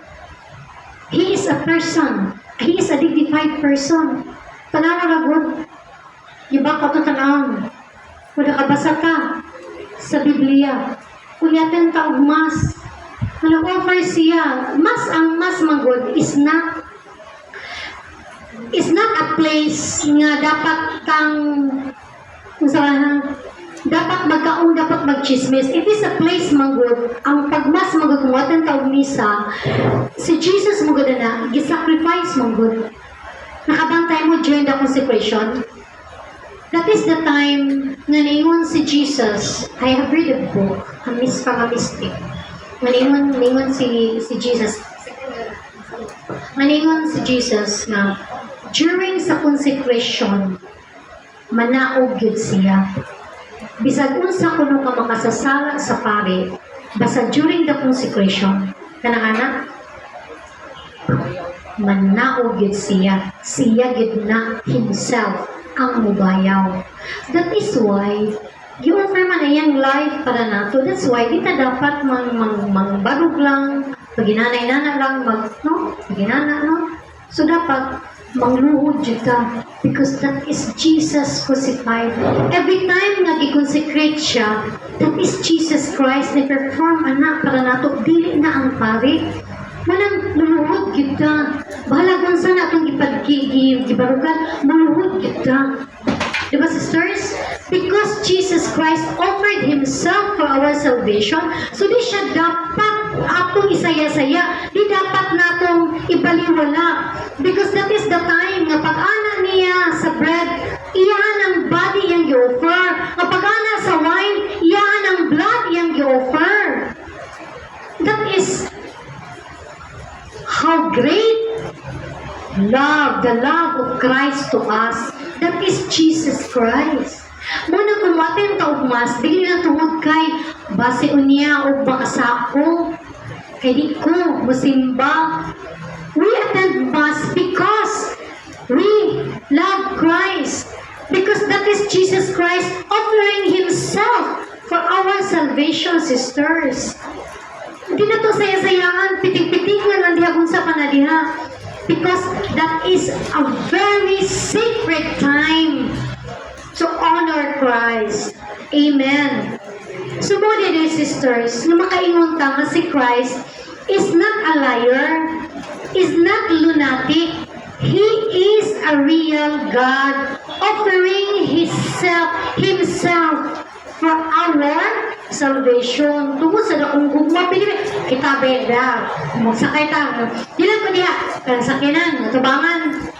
He is a person. He is a dignified person. Tanaw na good. Diba ka ito tanaw? Kung nakabasa ka sa Biblia, kunyatan ka og mas. Nag-offer siya. Ang mas manggod is not a place nga dapat kang dapat magkaon, dapat magchismis. It is a place manggod. Ang pagmas manggod, kung watan ka og misa, si Jesus manggod na, gisacrifice manggod. Nakabantay mo during the consecration. That is the time nga naingon si Jesus. I have read a book, from a mystic. Naingon si Jesus. Naingon si Jesus na during sa consecration, manaog yun siya. Bisag unsa kuno ka makasasala sa pare, basta during the consecration, kanang manaog yun siya. Siya yun na himself ang mubayaw. That is why, gi-offer man ayang life para nato. That's why, di ta dapat mangbarog lang, paginanay-nana lang, paginana, no? So, dapat, mangluhod dito because that is Jesus crucified. Every time nga i-consecrate siya, that is Jesus Christ na perform anak para nato, dili na ang pare. Walang luluhod kita. Bahala kung saan atong ibarugan, maluhod kita. Diba, sisters? Because Jesus Christ offered Himself for our salvation, so di siya dapat atong isaya-saya, di dapat natong ibaliwala. Because that is the time nga pag-ana niya sa bread, iyan ang body iyang gi-offer. Nga pag-ana sa wine, iyan ang blood iyang gi-offer. That is how great the love of Christ to us. That is Jesus Christ. Muna kung watin ka og mas, dili na tungod kay base unya o bakasako. Kay di ko musimba. We attend mass because we love Christ. Because that is Jesus Christ offering Himself for our salvation, sisters. Hindi na to saya-sayaan, pitik-pitingan lang diha kung sa panadiha. Because that is a very sacred time to honor Christ. Amen. So, mga dear sisters, na makaingon ta nga si Christ is not a liar, is not lunatic. He is a real God offering Himself for our salvation. Tungkol sa dakong gugma, kita beda. Magsakay ta. Dilan ko diha. Pero sakinan, natubangan.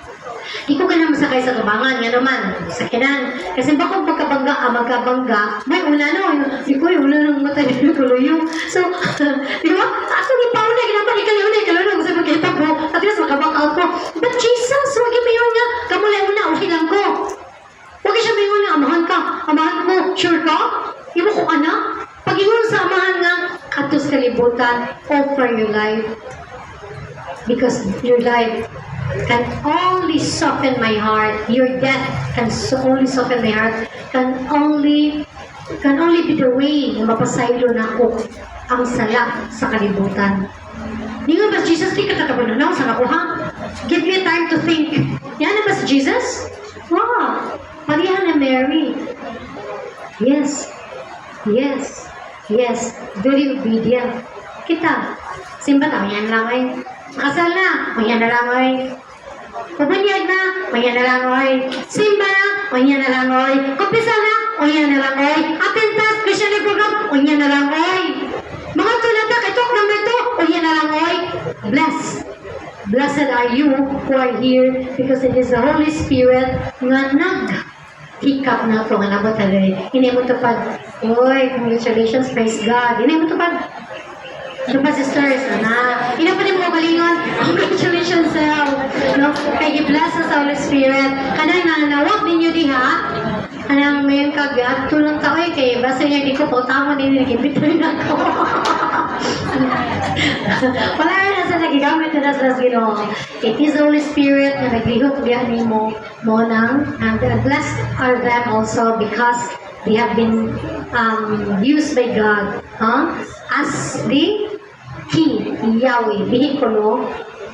Di ko ka na masakay sa tubangan. Nga naman, sakinan. Kasi baka magkabangga, may una no. Di ko yung una ng mata ni Kuluyong. So, di ba? Ako ni Paula, ginapan, ikalaw na. Gusto magkita ko. At least makabang ko. But Jesus, wag yung mayon nga. Kamulay mo na, okay lang ko. Huwag siya mayon nga, amahan ka. Amahan mo, sure ka? Ibo ko anak. Pag ingon sa amahan nga, katos kalibutan, offer your life. Because your life can only soften my heart. Your death can only soften my heart. Can only be the way na mapasaylo na ako ang sala sa kalibutan. Di nga ba, Jesus, di ka tatabunan sa ako, ha? Give me time to think. Yan na ba si Jesus? Wow! Maria na Mary. Yes. Yes. Yes. Very obedient. Kita. Simba tayo yan lang ay. Kasal na. Maya na lang ay. Pabanyag na. Maya na lang ay. Simba na. Maya na lang ay. Kumpisa na. Maya na lang ay. Atentas. Christian program. Maya na lang ay. Mga tulada. Itok naman ito. Maya na lang ay. Blessed are you who are here because it is the Holy Spirit nga hikap na ito nga nabot talaga. Hindi mo ito pag, oy, congratulations, praise God. Hindi mo ito pag, ito pa sisters, hindi pa rin mo balingon, congratulations, no? Kaya i-bless sa Holy Spirit. Kanang nanawag ninyo diha, kanang may kagat, tulong tao kay basta niya di ko po, tama din nagibitoy na ako. Wala na sa nagigamit na sa Ginoo. It is the Holy Spirit na naglihok diyan mo nang, and blessed are them also because they have been used by God as the King, Yahweh, vehiculo,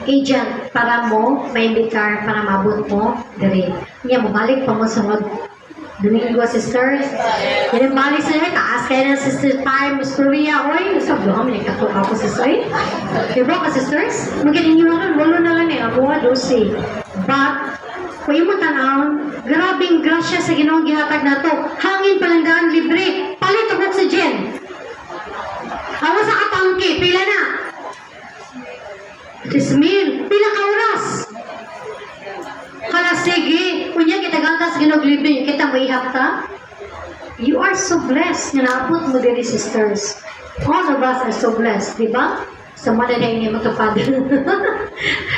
agent para mo maimbitar, para mabot mo diri. Niya mo balik pa mo sunod Domingo, sisters. Yan ang balik sa inyo. Taas kayo ng Sister Pie, Miss Korea. Oy, sabi ko kami, nagkatuka ko sa soy. Diba ka, sisters? Magaling nyo lang, walo na lang eh. Ako nga, 12. But, kung yung matanang, grabing grasya sa Ginoong gihatag na to. Hangin palandaan, libre. Palit ang oxygen. Awa sa katangke, pila na. Tismil, pila ka oras. Kala sige, kunya kita gantas Ginoong libre, kita maihap ta. You are so blessed. Nga naabot mo diri, sisters. All of us are so blessed, di ba? Sa mga na hindi matupad.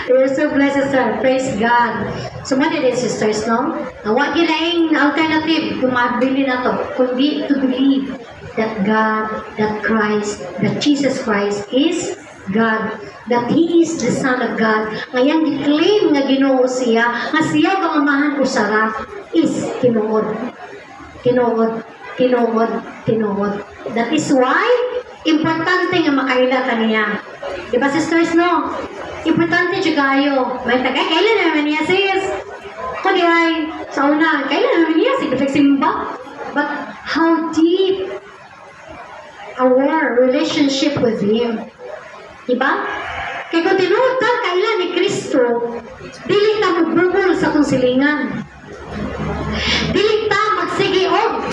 We're so blessed, sir. Praise God. So, mga din, sisters, no? Huwag ginaing alternative kung mabili na to. Kundi to believe that God, that Christ, that Jesus Christ is God, that He is the Son of God. Ngayon, i-claim nga Ginoo siya, nga siya ang amahan ko sarap, is tinuod. Tinuod. Tinuod. Tinuod. That is why, importante nga makaila kaniya. Diba, sisters, no? Importante siya kayo. May tagay, kailan naman niya, sis? Kung di ay, sa una, kailan naman niya, simba. But, how deep our relationship with Him. Diba? Kaya kung tinutan kailan ni Kristo, dili ta magbubol sa kong silingan. Dili ta magsige og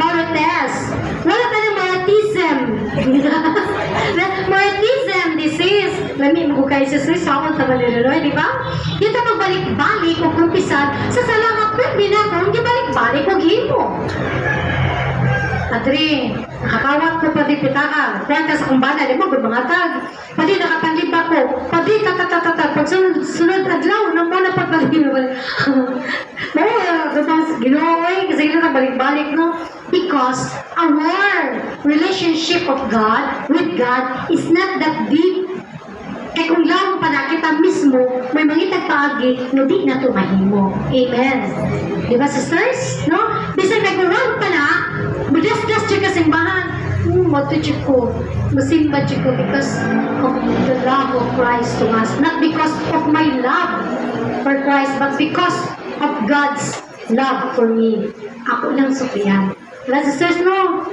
marites. Wala ka ng maritism. Maritism, this is, lami mo kay Jesus, sawon ta malululoy, di ba? Yung ta magbalik-balik o kumpisan, sa salangang pwede na kung gibalik-balik o himo. Adri, nakakawat ko pa di pitakan. Kaya ka sa kumbana, di mo, gumangatag. Padi nakapanliba ko. Padi tatatatata. Pag sunod adlaw, nang muna pagbalibin. Ginoy, kasi gano'n balik-balik, no? Because our relationship of God, with God, is not that deep. Kaya kung lang pa na kita mismo, may mangitag paagi, no di na tumahimo. Amen. Di ba, sisters? No? Bisag nag-run pa na, Madas-das dyan ka simbahan. Matutsi ko. Masimba dyan ko because of the love of Christ to us. Not because of my love for Christ, but because of God's love for me. Ako lang sukiyan. Wala, sisters, no?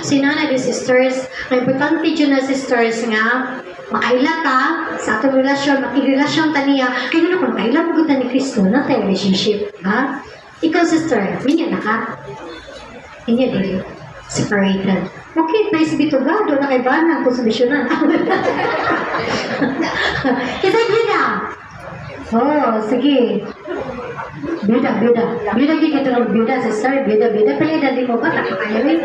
Sinana di sisters, ang importante dyan na sisters nga, makaila ka sa atong relasyon, makirelasyon ta niya, kaya nga kung kaila mo ganda ni Kristo na tayo relationship, ha? Ikaw sister, minyan na ka? Inyo din, separated. Okay, praise be to God, doon na kay Bana, kung solusyonan. Kasi bida. Oh, sige. Bida. Bida kita ng bida, sister. Bida. Pala dali mo ba? Nakakaya rin.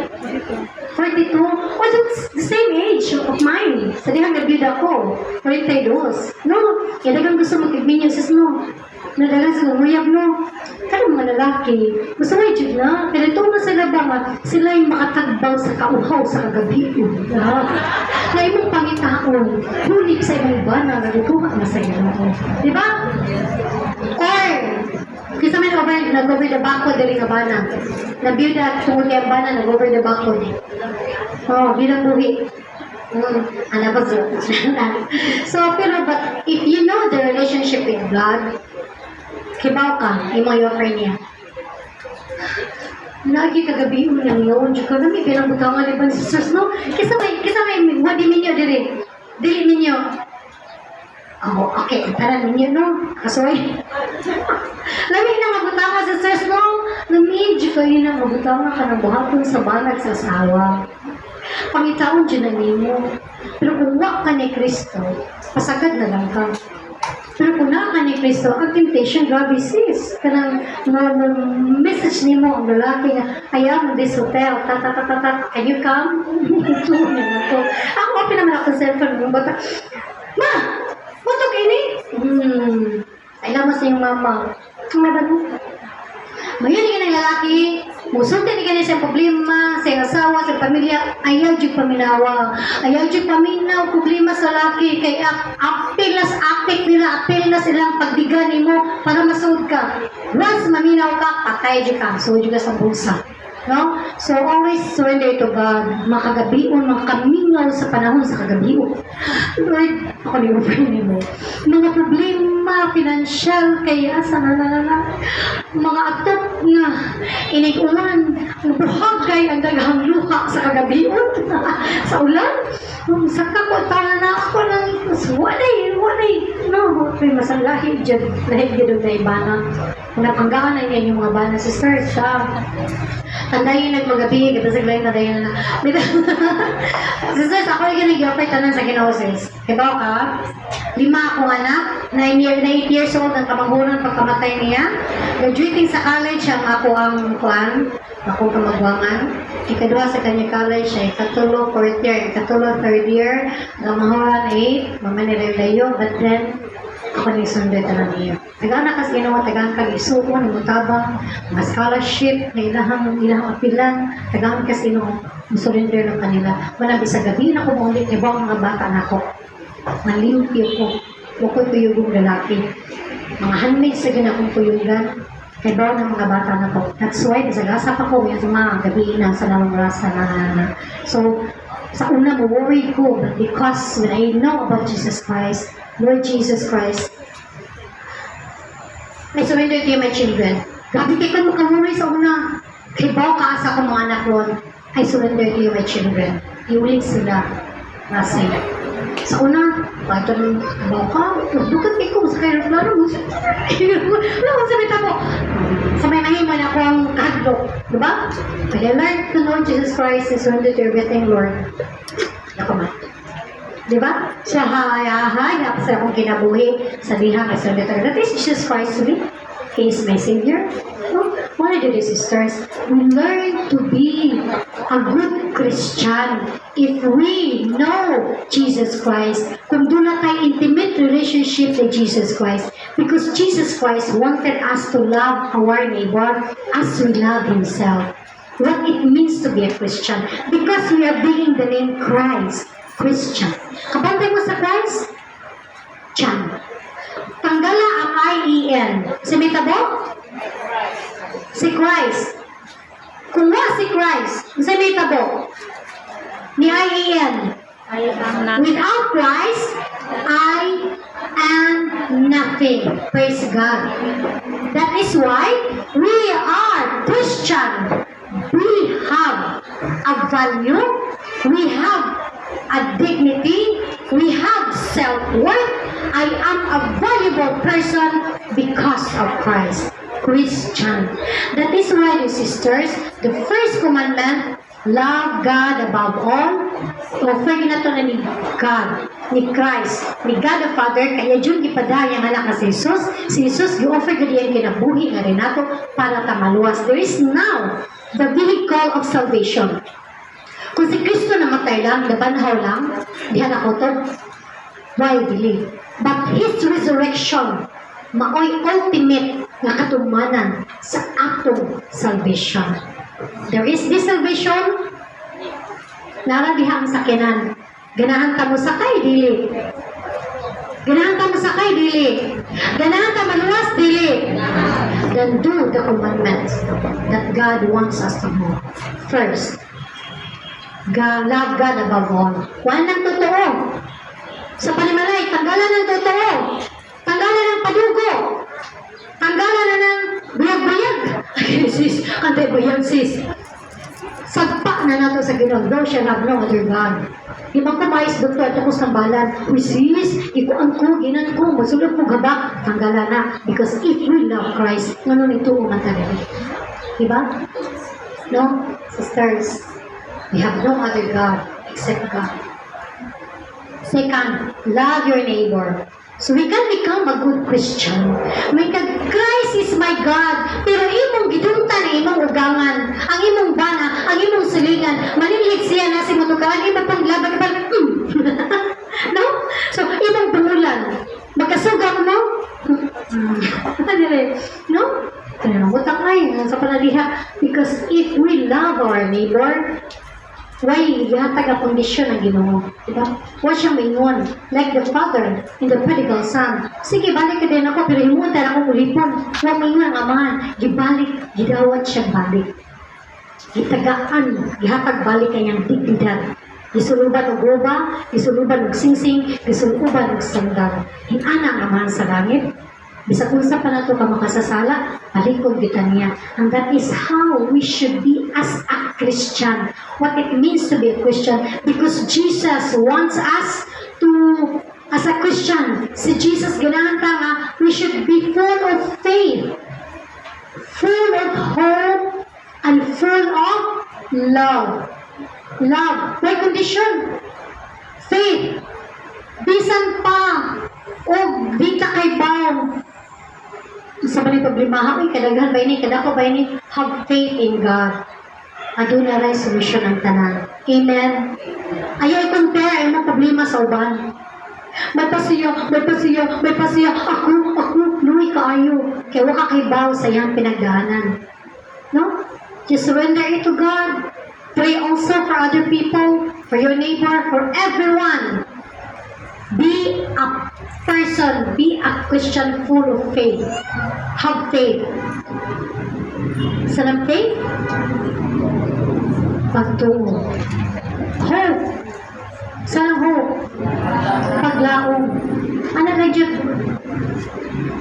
42. Oh, that's the same age of mine. Sa dihang nabida ko. 42. No, kailangan gusto magkibin yung sis no. Nadalang sa umuyab no. Kaya mga lalaki, gusto mo i-jud na. Kaya ito na sila ba nga, sila yung makatagbaw sa kauhaw sa kagabi. Na imong pangitaon, hulik sa imong bana, nagkukuha na sa iyo. Diba? Or, kisa may nag-over the backwood dali nga bana. Nabiyuda, tungkol niya bana, nag-over the backwood. Oh, bilang buhi. Ano ba so? So, pero, but if you know the relationship with God, kibaw ka, imo yung offer niya. Lagi kagabi mo lang yun. Diyo ka na may pinagbutangan ibang sisters, no? Kisa may, wadi minyo dili. Dili minyo. Oh, okay. Tara minyo, no? Kasoy. Lami na mabutangan sisters, no? Namidyo kayo na mabutangan ka ng buhaton sa banag sa asawa. Pangitaon dyan na nimo. Pero kung wak ka ni Kristo, pasagad na lang ka. Pero kung wak ka ni Kristo, ang temptation, grabe sis. Kanang message nimo ang lalaki na, ayaw mo this hotel, can you come? Ito na to. Ako, pinaman ako sa cellphone ng bata. Ma! Matok ini? Alam mo sa iyong mama. Ang naban mo? Mayroon ka ng lalaki, musulti ni ka sa problema, sa iyong asawa, sa pamilya, ayaw dyan paminawa. Ayaw dyan paminaw, problema sa lalaki, kaya apil na silang pagdigan mo para masuod ka. Once maminaw ka, patay dyan ka, suod dyan ka sa bulsa. No? So, always surrender to God. Makagabion, makamingaw sa panahon sa kagabion. Lord, ako ni Rufin mo. Mga problema, financial, kaya sa mga atop nga, iniguan, buhagay ang daghang luha sa kagabion, sa ulan. Sa kakotawa na ako lang, walay. No, may masalahi dyan, lahig dyan na ibana. Napanggaan na niya yung mga bana sisters, tandayin nagmagabi, kita sa glayin na dayan na. Sisters, ako yung nag-offer tanan sa Ginoo sis. Kibaw ka, 5 akong anak, 8 years old ang kamanghunan pagkamatay niya. Graduating sa college, ako ang kwan, ako kamagwangan. Ikadua sa kanya college, siya ikatulo 4th year, ikatulo 3rd year, namahuran 8, mamanilalayo, but then, ako ni sunday tanan niya. Tagaan na kasi ginawa, tagaan kang isuon, mutabang, mga scholarship, na ilahang apilan, tagaan kasi surrender ng kanila. Manabi sa gabi na ko maulit, iba ang mga bata na ko. Malimpyo ko, bukod tuyugong lalaki. Mga handmade sa ginakong tuyugan, iba ng mga bata na ko. That's why, nasagasap ako, yung mga gabi na sa lamang rasa na. So, sa una mo, worry ko, but because when I know about Jesus Christ, Lord Jesus Christ, I surrender to you, my children. Grabe kayo mo ka-worry sa una. Kibaw ka asa kong mga anak ron, I surrender to you, my children. Iulit sila. Kasi, sa una, ito nung kibaw ka, bukat kayo sa kayo plano mo. Wala ko sabi mo. Sa may mahiman ako ang kahadlok. Diba? When I learn to know Jesus Christ, I surrender to everything, Lord. Nakumat. Diba? Siya hayahayap sa akong kinabuhi sa diha kay surrender to God. That is Jesus Christ to me. He is my Savior. What I do this, sisters, we learn to be a good Christian if we know Jesus Christ. Kung doon na tayo intimate relationship with Jesus Christ. Because Jesus Christ wanted us to love our neighbor as we love Himself. What it means to be a Christian. Because we are bearing the name Christ. Christian. Kapantay mo sa Christ? Chan. Tanggala ang I-E-N. Si Mitabo? Si Christ. Kung wa si Christ, sa may tabo, ni IAN, without Christ, I am nothing. Praise God. That is why we are Christian. We have a value, we have a dignity, we have self-worth. I am a valuable person because of Christ. Christian. That is why, the sisters, the first commandment, love God above all. Offer na to na ni God, ni Christ, ni God the Father, kaya dyan ipadaya nga lang si Jesus. Si Jesus, i-offer ko diyan kinabuhi nga rin nato para tamaluwas. There is now the vehicle of salvation. Kung si Kristo namatay lang, nabanhaw lang, dihan ako to, why believe? But His resurrection, maoy ultimate nga katumanan sa atong salvation. There is this salvation, nara diha ang sakyanan. Ganahan ta mo sakay, dili. Ganahan ta mo sakay, dili. Ganahan ta maluwas, dili. Then do the commandments that God wants us to do. First, love God above all. Wala ng totoo. Sa panimalay, tanggalan ng totoo. Tanggalan ng padugo. Tanggalan na ng buyag-buyag. Ay, sis, antay buyag, sis. Sagpa na nato sa Ginoo. Thou shalt have no other God. Ibang kamayos, doktor, tapos tambalan. Uy, sis, ikuan ko, ginan ko, masulog mo gaba. Tanggalan na. Because if we love Christ, ano nito ang talaga? Diba? No? Sisters, we have no other God except God. Second, love your neighbor. So we can become a good Christian. May Christ is my God. Pero imong giduntan, imong ugangan, ang imong bana, ang imong silingan, manilig siya na si matukaan, imong panglaban, no? So, imong bungulan. Magkasugang mo? No? Kaya utang ay, sa panaliha. Because if we love our neighbor, why ihatag ang kondisyon ng Ginoo? Diba? Huwag siyang maingon. Like the father in the prodigal son. Sige, balik ka din ako, pero himuon tayo akong ulipon. Huwag maingon ang amahan. Gibalik, gidawat siyang balik. Gitagaan, gihatag balik kanyang dignidad. Gisuluban og goba, gisuluban og singsing, gisuluban og sandal. Hinana ang amahan sa langit. Bisag unsa pa nato ka makasasala, balikod kita niya. And that is how we should be as a Christian. What it means to be a Christian. Because Jesus wants us to, as a Christian, si Jesus ganahan ka nga, we should be full of faith, full of hope, and full of love. Love. May condition. Faith. Bisan pa, o di ka kay baw. Sa mga problema, ay kadaghan ba ini, kadako ba ini, have faith in God. Aduna ray solusyon ang tanan. Amen. Ayaw i-compare ang mga problema sa uban. May pasiyo. Ako, luwi kaayo. Kaya waka kay baw sa iyang pinagdaanan. No? Just surrender it to God. Pray also for other people, for your neighbor, for everyone. Be a person, be a Christian full of faith. Have faith. Saan ang faith? Pagtungo. Hope. Saan ang hope? Paglaong. Ano na dyan?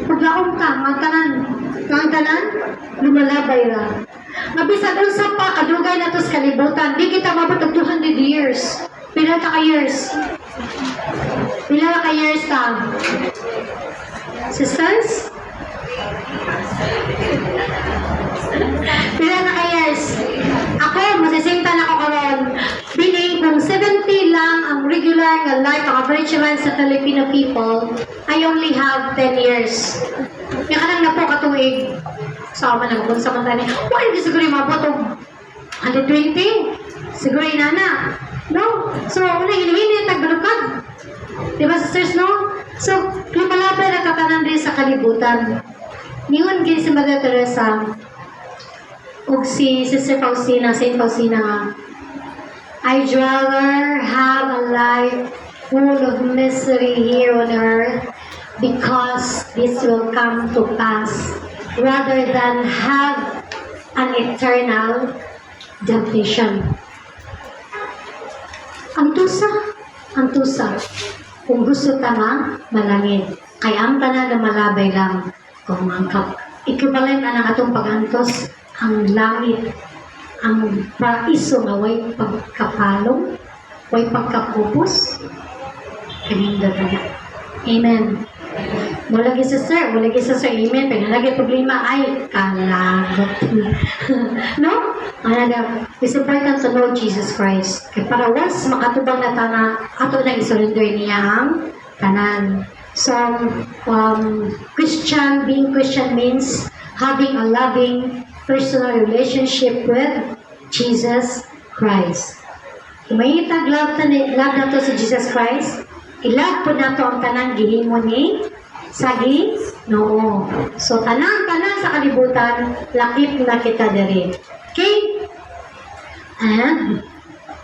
Paglaong ka, ang tanan, lumalabay ra. Mabisa doon sa pa, kadugay na to sa kalibutan. Di kita mabot og 200 years. Pila ka years? Pila ka years ta? Sisters? Pila na ka years? Ako, masisimtan ako karon. Bini, kung 70 lang ang regular nga life, ang average life sa Filipino people, I only have 10 years. May kanang na po katuig. Sama na kung sa mantani. Why, hindi siguro yung mabot o 120? Siguro yung nana. No? So, una, hinihinit, tagbalukad. Diba, sisters, no? So, lumalapay na katanan din sa kalibutan. Niyon, gini si Mother Teresa, o si Sister Faustina, Saint Faustina, I'd rather have a life full of misery here on earth because this will come to pass rather than have an eternal temptation. Ang tusa, kung gusto ka nga, malangit. Kaya ang tanan na malabay lang, kung ang equivalent na ng atong pagantos, ang langit, ang paraiso nga way pagkapalong, way pagkapupos, kanindot na. Amen. Mulagi sa sir, amen. Pinalagi problema ay kalagot. No? It's important to know Jesus Christ. Kaya para once makatubang na tana, ato na isurrender niya ang tanan. So, being Christian means having a loving personal relationship with Jesus Christ. Kung may love na to sa Jesus Christ, ilove po na to ang tanang gihimo ni Sagi? No. So, tanang sa kalibutan, lakip na kita diri. Okay? And,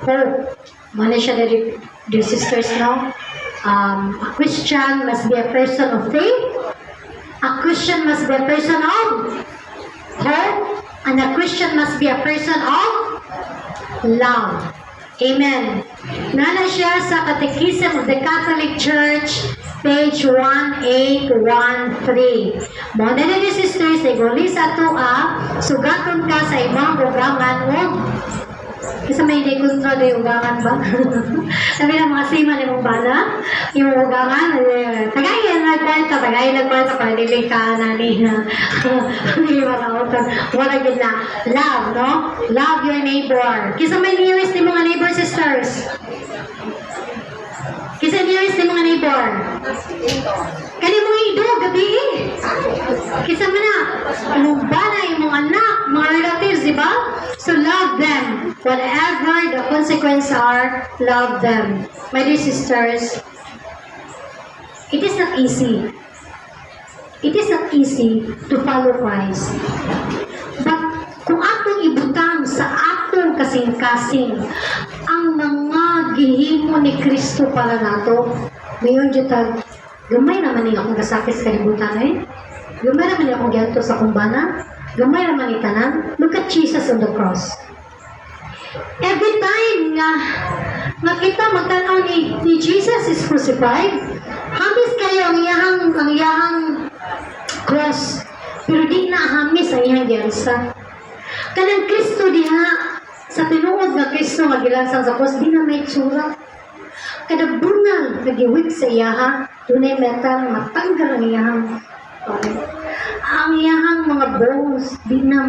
hope. Muna siya diri, dear sisters, no? A Christian must be a person of faith. A Christian must be a person of hope. And a Christian must be a person of love. Amen. Nana siya sa Catechism of the Catholic Church, page 1813. Mga nalini sisters, naguli sa itoa, sugaton ka sa imang ugangan mo. Kasi may nekontra na yung ugangan ba? Sabi ng mga sima ni mong bala, yung ugangan, tagayin nagkwarta para dilig ka na niya. Wala yun na. Love, no? Love your neighbor. Kisa may nearest ni mga neighbor sisters? Kisa nearest ni mga neighbor? Kani mga ido, gabi eh. Kisa mo na, yung bana, yung mga anak, mga relatives, di ba? So love them. Whatever the consequences are, love them. My dear sisters, it is not easy. It is not easy to follow Christ. But kung atong ibutang sa atong kasing-kasing ang mga gihimo ni Kristo para nato, ngayon dyan gamay naman niya akong kasakit sa kalibutan eh. Gamay naman niya akong gihanto sa kumbana. Gamay naman ni tanan. Look at Jesus on the cross. Every time nga nakita magtanaw ni Jesus is crucified, hamis kayo ang iyahang cross. Pero di na hamis ang iyang giyansa. Kanang Kristo diha, sa tinuod nga Kristo magilansang sa cross, di na may tsura. Kada bunal nagiwig sa iyaha, tunay metal matanggal ang iyahang ang iyahang mga bones di na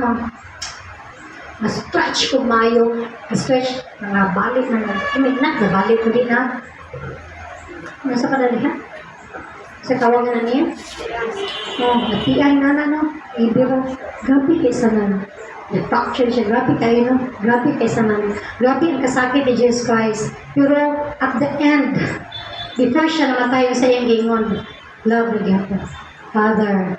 ma-stretch ko mayo, ma-stretch mga balik na nabalik ko din na nasa kadalihan sa kawagan na niya natiay no ibiro gabi kaysa na na-fracture siya, grabe kayo no grabe kaysa na grabe ang kasakit ni Jesus Christ, pero at the end before siya namatay sa iyang gingon, love the God. Father,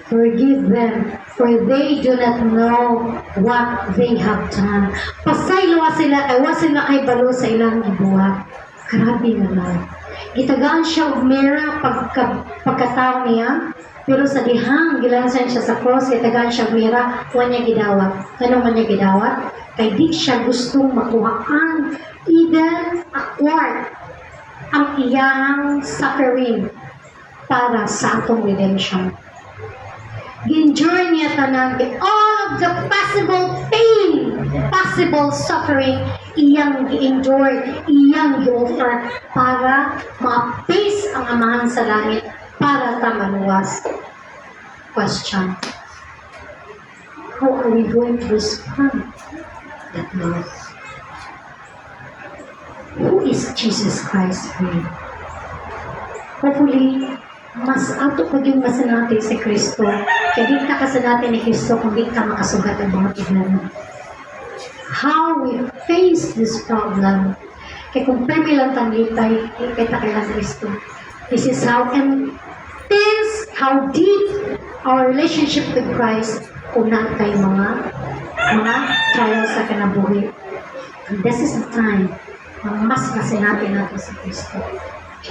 forgive them, for they do not know what they have done. Pasaylo sila, sila kay balo sa ilang gibuhat. Grabe naman. Gitagaan siya og mera pagkatao niya, pero sa dihang gilansan siya sa cross, gitagaan siya og mera, huwag niya gidawat. Anong man niya gidawat? Kay di siya gustong makuhaan, even acquired ang iyang suffering para sa atong redemption. Gi-endure niya tanan all of the possible pain, possible suffering, iyang gi-endure, iyang gi-offer para ma-face ang amahan sa langit para ta maluwas. Question. How are we going to respond that love? Who is Jesus Christ for you? Hopefully, mas ato pag yung masanati sa Kristo. Kaya di ka kasanati ni Kristo kung di ka makasugat ang mga problema. How we face this problem. Kaya kung premi lang tanglitay, ipeta kay lang Kristo. This is how intense, how deep our relationship with Christ kung natay mga trials sa kanabuhi. And this is the time mas masinati natin sa Kristo.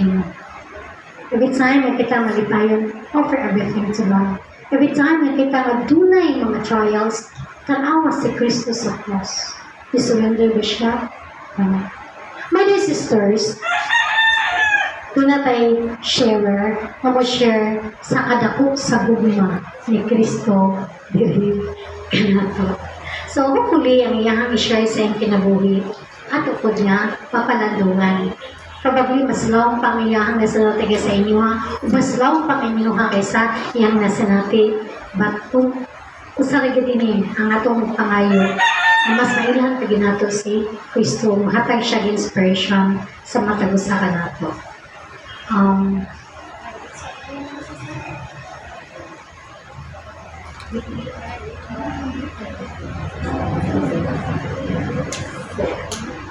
Amen. Every time na kita malipayon, offer everything to God. Every time na kita madunay mga trials, tanawa si Kristo sa cross. I-surrender ba siya? My dear sisters, doon na tayo share sa kadakop sa gugma ni Kristo diri kanato. So, hopefully, ang iyang i-share sa iyong kinabuhi at upod nga, papalandungan. Probably, mas lawang pang iyang nasanati sa inyo ha, mas lawang pang inyo ha kaysa iyang nasanati. But kung usarigid ini ang atong pangayo, mas mailan pag nato si Kristo, hatag siya inspiration sa matagusakan nato.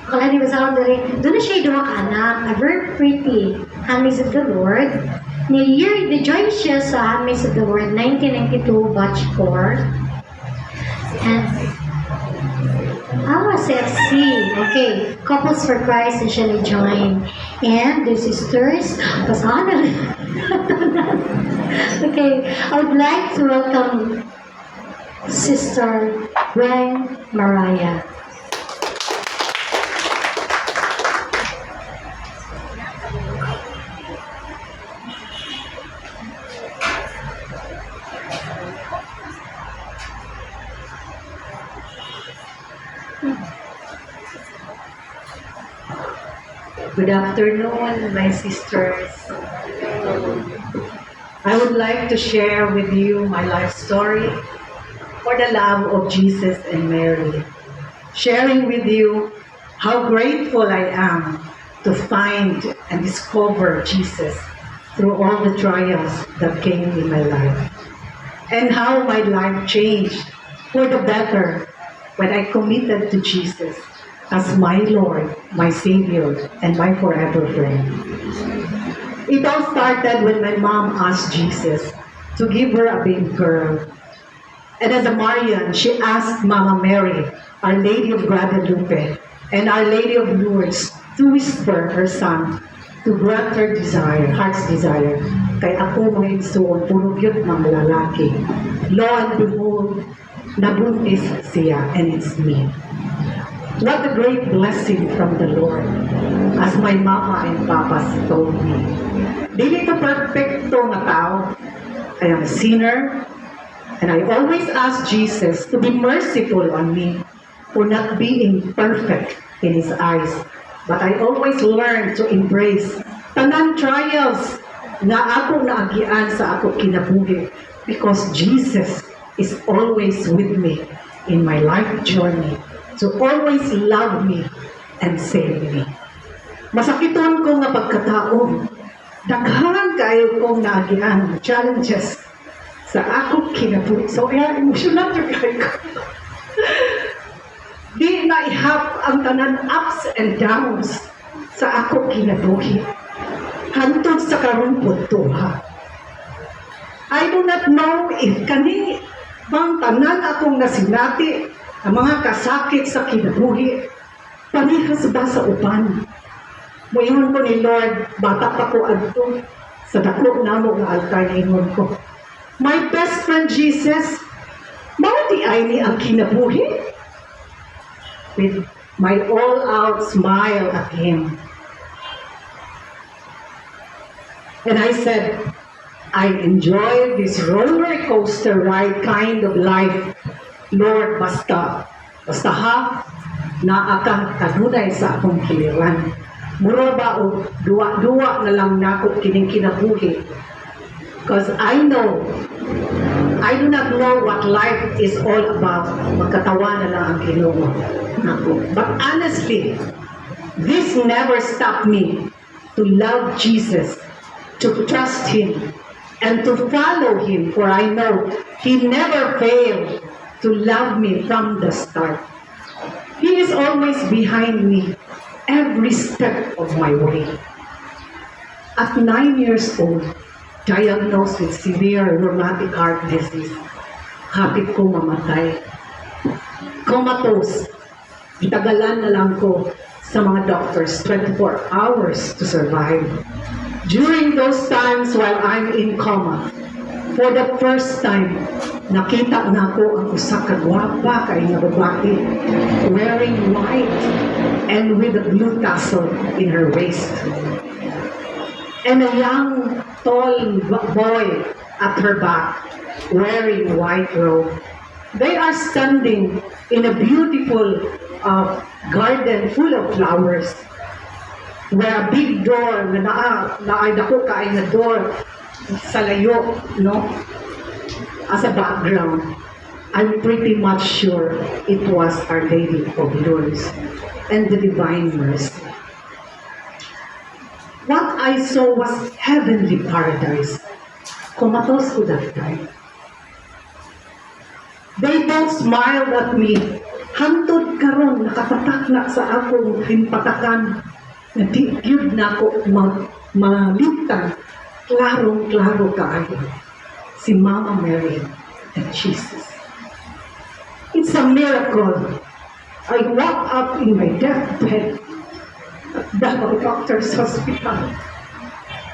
Kala di ba sa doon na siya duha ka anak, a very pretty Handmaids of the Lord. Ni-join siya sa Handmaids of the Lord 1992 batch 4. And CFC. Okay. Couples for Christ and siya join. And the sisters, pasana. Okay. I would like to welcome Sister Gwen Mariah. Good afternoon, my sisters. I would like to share with you my life story for the love of Jesus and Mary, sharing with you how grateful I am to find and discover Jesus through all the trials that came in my life, and how my life changed for the better when I committed to Jesus as my Lord, my Savior, and my forever friend. It all started when my mom asked Jesus to give her a baby girl. And as a Marian, she asked Mama Mary, Our Lady of Guadalupe, and Our Lady of Lourdes to whisper her son to grant her desire, heart's desire. Kay ako mga igsoon, puro gyud mga lalaki. Lo and behold, nabuntis siya, and it's me. What a great blessing from the Lord, as my mama and papas told me. Dili ko perfecto nga tao. I am a sinner, and I always ask Jesus to be merciful on me for not being perfect in His eyes. But I always learn to embrace tanan trials na ako naagian sa ako kinabuhi, because Jesus is always with me in my life journey to always love me and save me. Masakiton ko nga pagkataon, daghan kayo kong naagian challenges sa ako kinabuhi. So, emotional to kayo. Di na ihap ang tanan ups and downs sa ako kinabuhi. Hantod sa karumpot to ha. I do not know if kani bang tanan akong nasinati ang mga kasakit sa kinabuhi, panihas ba sa uban? Muingon ko ni Lord, bata pa ko adto sa dako namo nga altar ingon ko. My best friend Jesus, mao di ay ni ang kinabuhi? With my all-out smile at Him. And I said, I enjoy this roller coaster ride kind of life. Lord, basta ha, naakang kanunay sa akong kiliran. Muro ba o duwa na lang nako kining kinabuhi. Because I do not know what life is all about. Magkatawa na lang ang Ginoo nako. But honestly, this never stopped me to love Jesus, to trust Him, and to follow Him, for I know He never failed to love me from the start. He is always behind me every step of my way. At 9 years old, diagnosed with severe rheumatic heart disease, hapit ko mamatay. Comatose. Itagalan na lang ko sa mga doctors 24 hours to survive. During those times while I'm in coma, For the first time, nakita na ko ang usa ka gwapa kay nga babae wearing white and with a blue tassel in her waist. And a young, tall boy at her back wearing white robe. They are standing in a beautiful garden full of flowers where a big door na ay dako kaay na door sa layo, no? As a background. I'm pretty much sure it was Our Lady of Lourdes and the Divine Mercy. What I saw was heavenly paradise. Kumatos ko that time. They both smiled at me. Hantod karon nakapatak na sa akong himpatakan. Natigid na ako maliptan. Klarong-klaro kaayo. Si Mama Mary and Jesus. It's a miracle. I woke up in my deathbed at the doctor's hospital.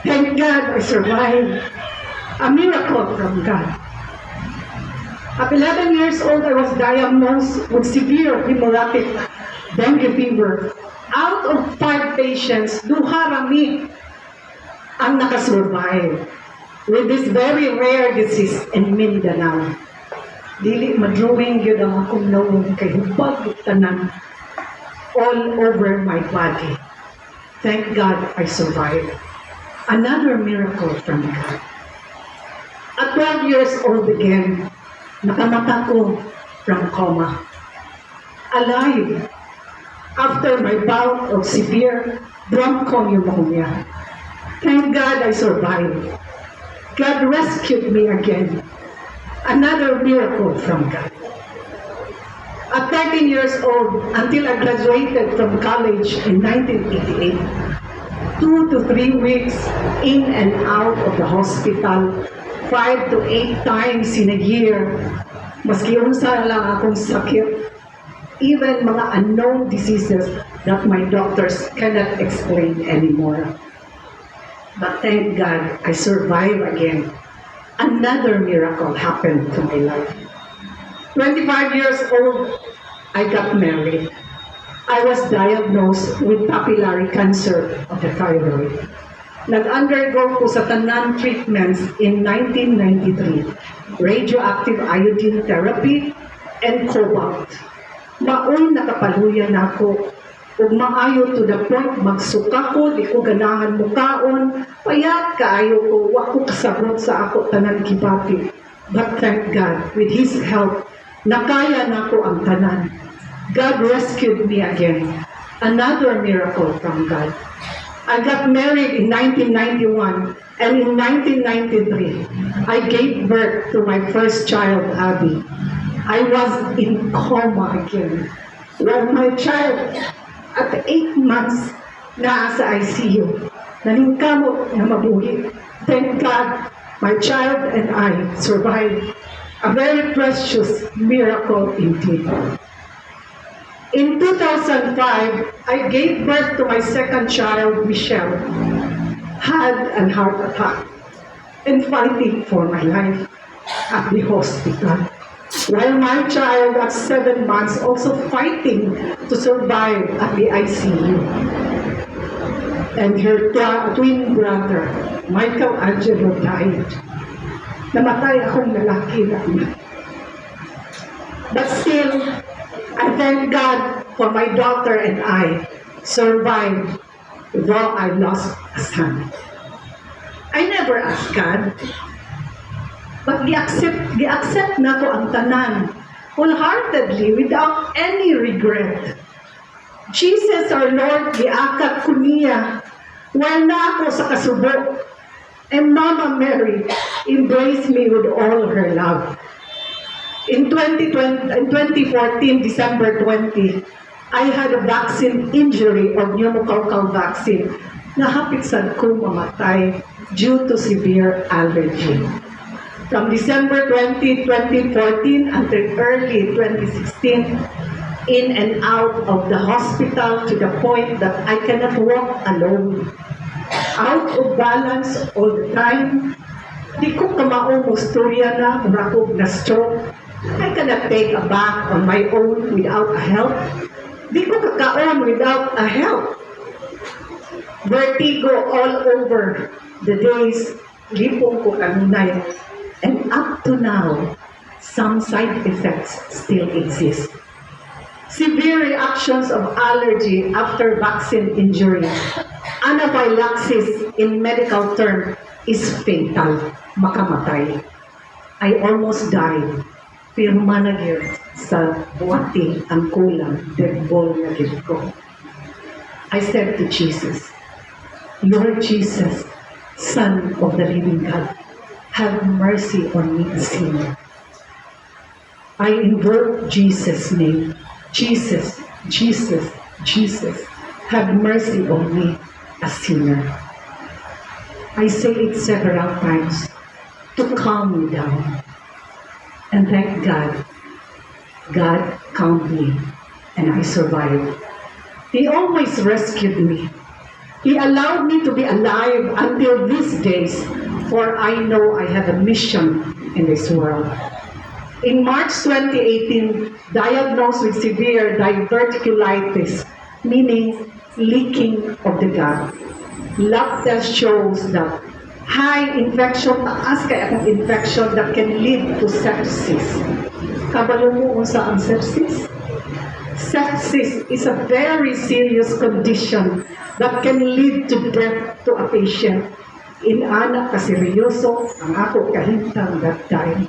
Thank God I survived. A miracle from God. At 11 years old, I was diagnosed with severe hemorrhagic dengue fever. Out of 5 patients, duha rami ang nakasurvive with this very rare disease in Mindanao. Dili madrawing yun ang akong noong kay hubag tanan all over my body. Thank God I survived. Another miracle from God. At 12 years old again, nakamata ko from coma. Alive after my bout of severe bronchopneumonia. Thank God I survived. God rescued me again. Another miracle from God. At 13 years old, until I graduated from college in 1988, 2 to 3 weeks in and out of the hospital, 5 to 8 times in a year, maski unsa lang akong sakit, even mga unknown diseases that my doctors cannot explain anymore. But thank God, I survived again. Another miracle happened to my life. 25 years old, I got married. I was diagnosed with papillary cancer of the thyroid. Nag-undergo ko sa tanan treatments in 1993, radioactive iodine therapy and cobalt. Maoy nakapaluyan ako ug maayo to the point magsuka ko, di ko ganahan mukaon, payat kaayo ko, wa ko kasabot sa ako tanan kibati. But thank God, with His help, nakaya na ko ang tanan. God rescued me again. Another miracle from God. I got married in 1991, and in 1993, I gave birth to my first child, Abby. I was in coma again. When my child, at 8 months, na sa ICU, naningkamot na mabuhi. Thank God, my child and I survived. A very precious miracle indeed. In 2005, I gave birth to my second child, Michelle, had a heart attack and fighting for my life at the hospital. While my child at 7 months also fighting to survive at the ICU. And her twin brother, Michael Angelo, died. Namatay akong lalaki na. But still, I thank God for my daughter and I survived though I lost a son. I never asked God, but gi-accept na ko ang tanan wholeheartedly without any regret. Jesus our Lord, giakat ko niya while na ako sa kasubok. And Mama Mary embraced me with all her love. In 2014, December 20, I had a vaccine injury or pneumococcal vaccine na hapit sad ko mamatay due to severe allergy. From December 20, 2014 until early 2016, in and out of the hospital to the point that I cannot walk alone. Out of balance all the time. Di ko mao musturya na, murakog na stroke. I cannot take a bath on my own without a help. Di ko kakaon without a help. Vertigo all over the days, lipong ko kanunay. And up to now, some side effects still exist. Severe reactions of allergy after vaccine injury. Anaphylaxis in medical term is fatal, makamatay. I almost died. Pirma na gyud sa buwati ang kulang, deadball na gyud ko. I said to Jesus, Lord Jesus, Son of the living God, have mercy on me, a sinner. I invoke Jesus' name. Jesus, Jesus, Jesus, have mercy on me, a sinner. I say it several times to calm me down. And thank God, God calmed me and I survived. He always rescued me. He allowed me to be alive until these days, for I know I have a mission in this world. In March 2018, diagnosed with severe diverticulitis, meaning leaking of the gut. Lab test shows that high infection, taas kay akong infection that can lead to sepsis. Kabalo mo unsa ang sepsis? Sepsis is a very serious condition that can lead to death to a patient. Inana kaseryoso ang ako kahintang that time.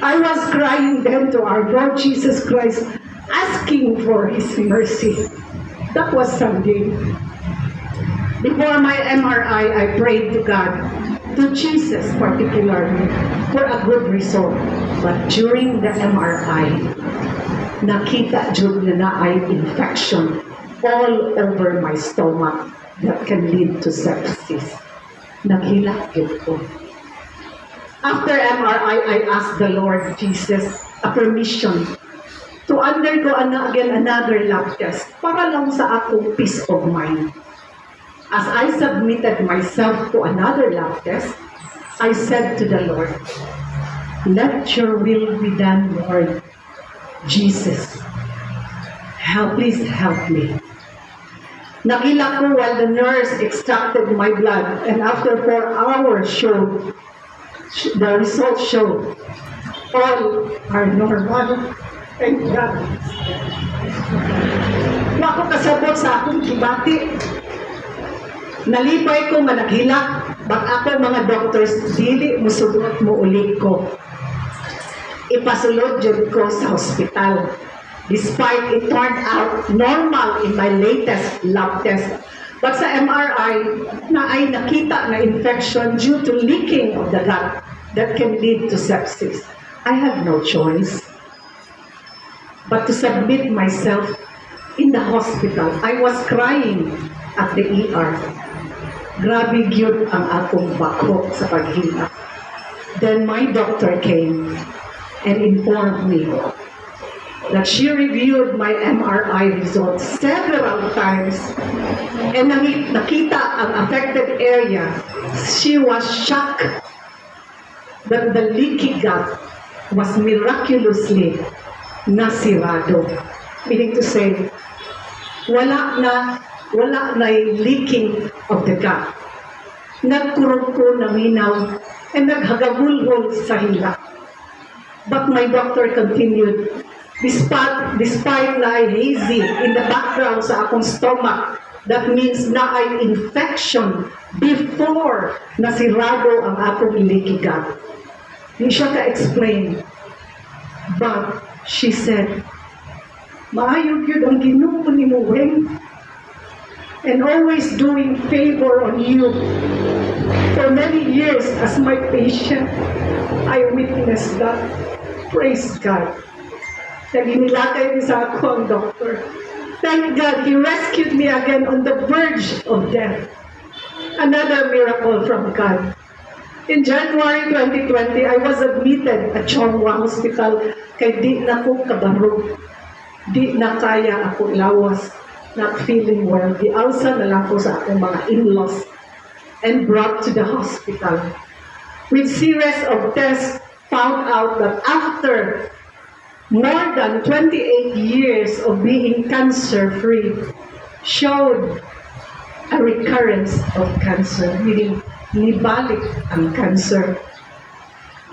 I was crying then to our Lord Jesus Christ, asking for His mercy. That was Sunday. Before my MRI, I prayed to God, to Jesus particularly, for a good result. But during the MRI, nakita jud na ay infection all over my stomach that can lead to sepsis. Naghilak yun ko. After MRI, I asked the Lord Jesus a permission to undergo again another lab test para lang sa akong peace of mind. As I submitted myself to another lab test, I said to the Lord, let your will be done, Lord Jesus. Please help me. Nakilak ko while the nurse extracted my blood, and after 4 hours the results showed all are normal and God. Wa ko kasabot sa akong kibati. Nalipay ko nga naghilak, bak ako mga doctors, dili musugot mo ulit ko. Ipasulod jud ko sa hospital. Despite it turned out normal in my latest lab test. But sa MRI, na ay nakita na infection due to leaking of the gut that can lead to sepsis. I had no choice but to submit myself in the hospital. I was crying at the ER. Grabe gyud ang akong bako sa paghilak. Then my doctor came and informed me that she reviewed my MRI results several times and nakita ang affected area. She was shocked that the leaky gut was miraculously nasirado. Meaning to say, wala na leaking of the gut. Nagkurog ko naminaw and naghagabulbol sa hila. But my doctor continued, despite na ay hazy in the background sa akong stomach, that means na ay infection before nasirado ang akong leaky gut. Hindi siya ka-explain. But she said, maayog yun ang Ginoo ni mo, Weng, and always doing favor on you. For many years as my patient, I witnessed that. Praise God. Naginilakay niya sa ako ang doctor. Thank God, He rescued me again on the verge of death. Another miracle from God. In January 2020, I was admitted at Chongwa Hospital kay di na ko kabarog. Di na kaya ako lawas, not feeling well. Di alsa na lang ko sa akong mga in-laws and brought to the hospital. with series of tests found out that after more than 28 years of being cancer-free, showed a recurrence of cancer, meaning nibalik ang cancer.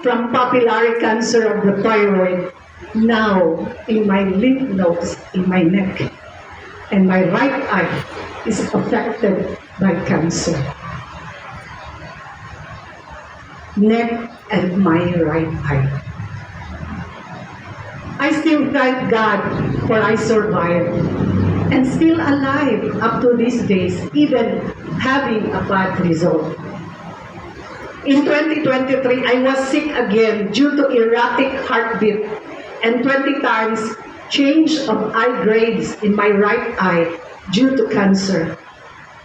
From papillary cancer of the thyroid, now in my lymph nodes, in my neck, and my right eye is affected by cancer. Neck and my right eye. I still thank God for I survived and still alive up to these days, even having a bad result. In 2023, I was sick again due to erratic heartbeat and 20 times change of eye grades in my right eye due to cancer.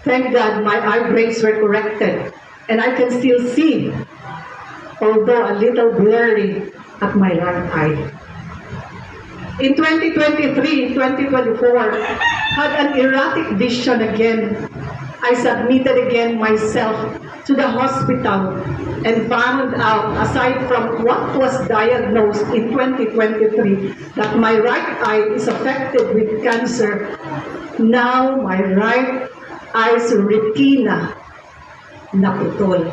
Thank God my eye grades were corrected and I can still see, although a little blurry at my right eye. In 2023, 2024, had an erratic vision again. I submitted again myself to the hospital and found out, aside from what was diagnosed in 2023, that my right eye is affected with cancer. Now my right eye's retina naputol.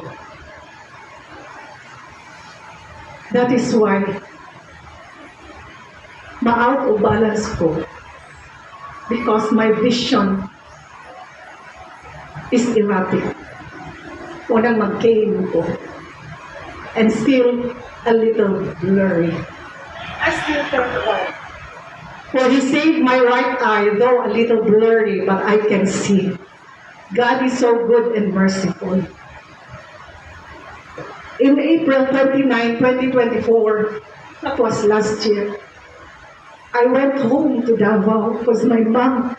That is why ma-out of balance ko because my vision is erratic. Unang mag-cane ko and still a little blurry. I still don't know. For He saved my right eye, though a little blurry, but I can see. God is so good and merciful. In April 29, 2024, that was last year, I went home to Davao because my mom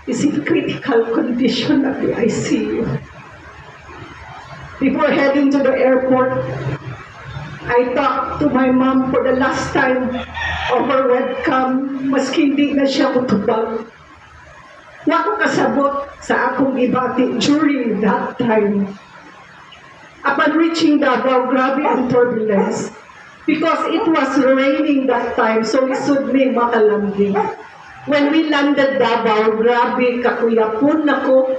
is in critical condition at the ICU. Before heading to the airport, I talked to my mom for the last time over webcam, maski hindi na siya kutubag. Wa ko kasabot sa akong ibati during that time. Upon reaching Davao, grabe ang turbulence. Because it was raining that time, so isod may makalambing. When we landed Davao, grabe, kakuyapon ako,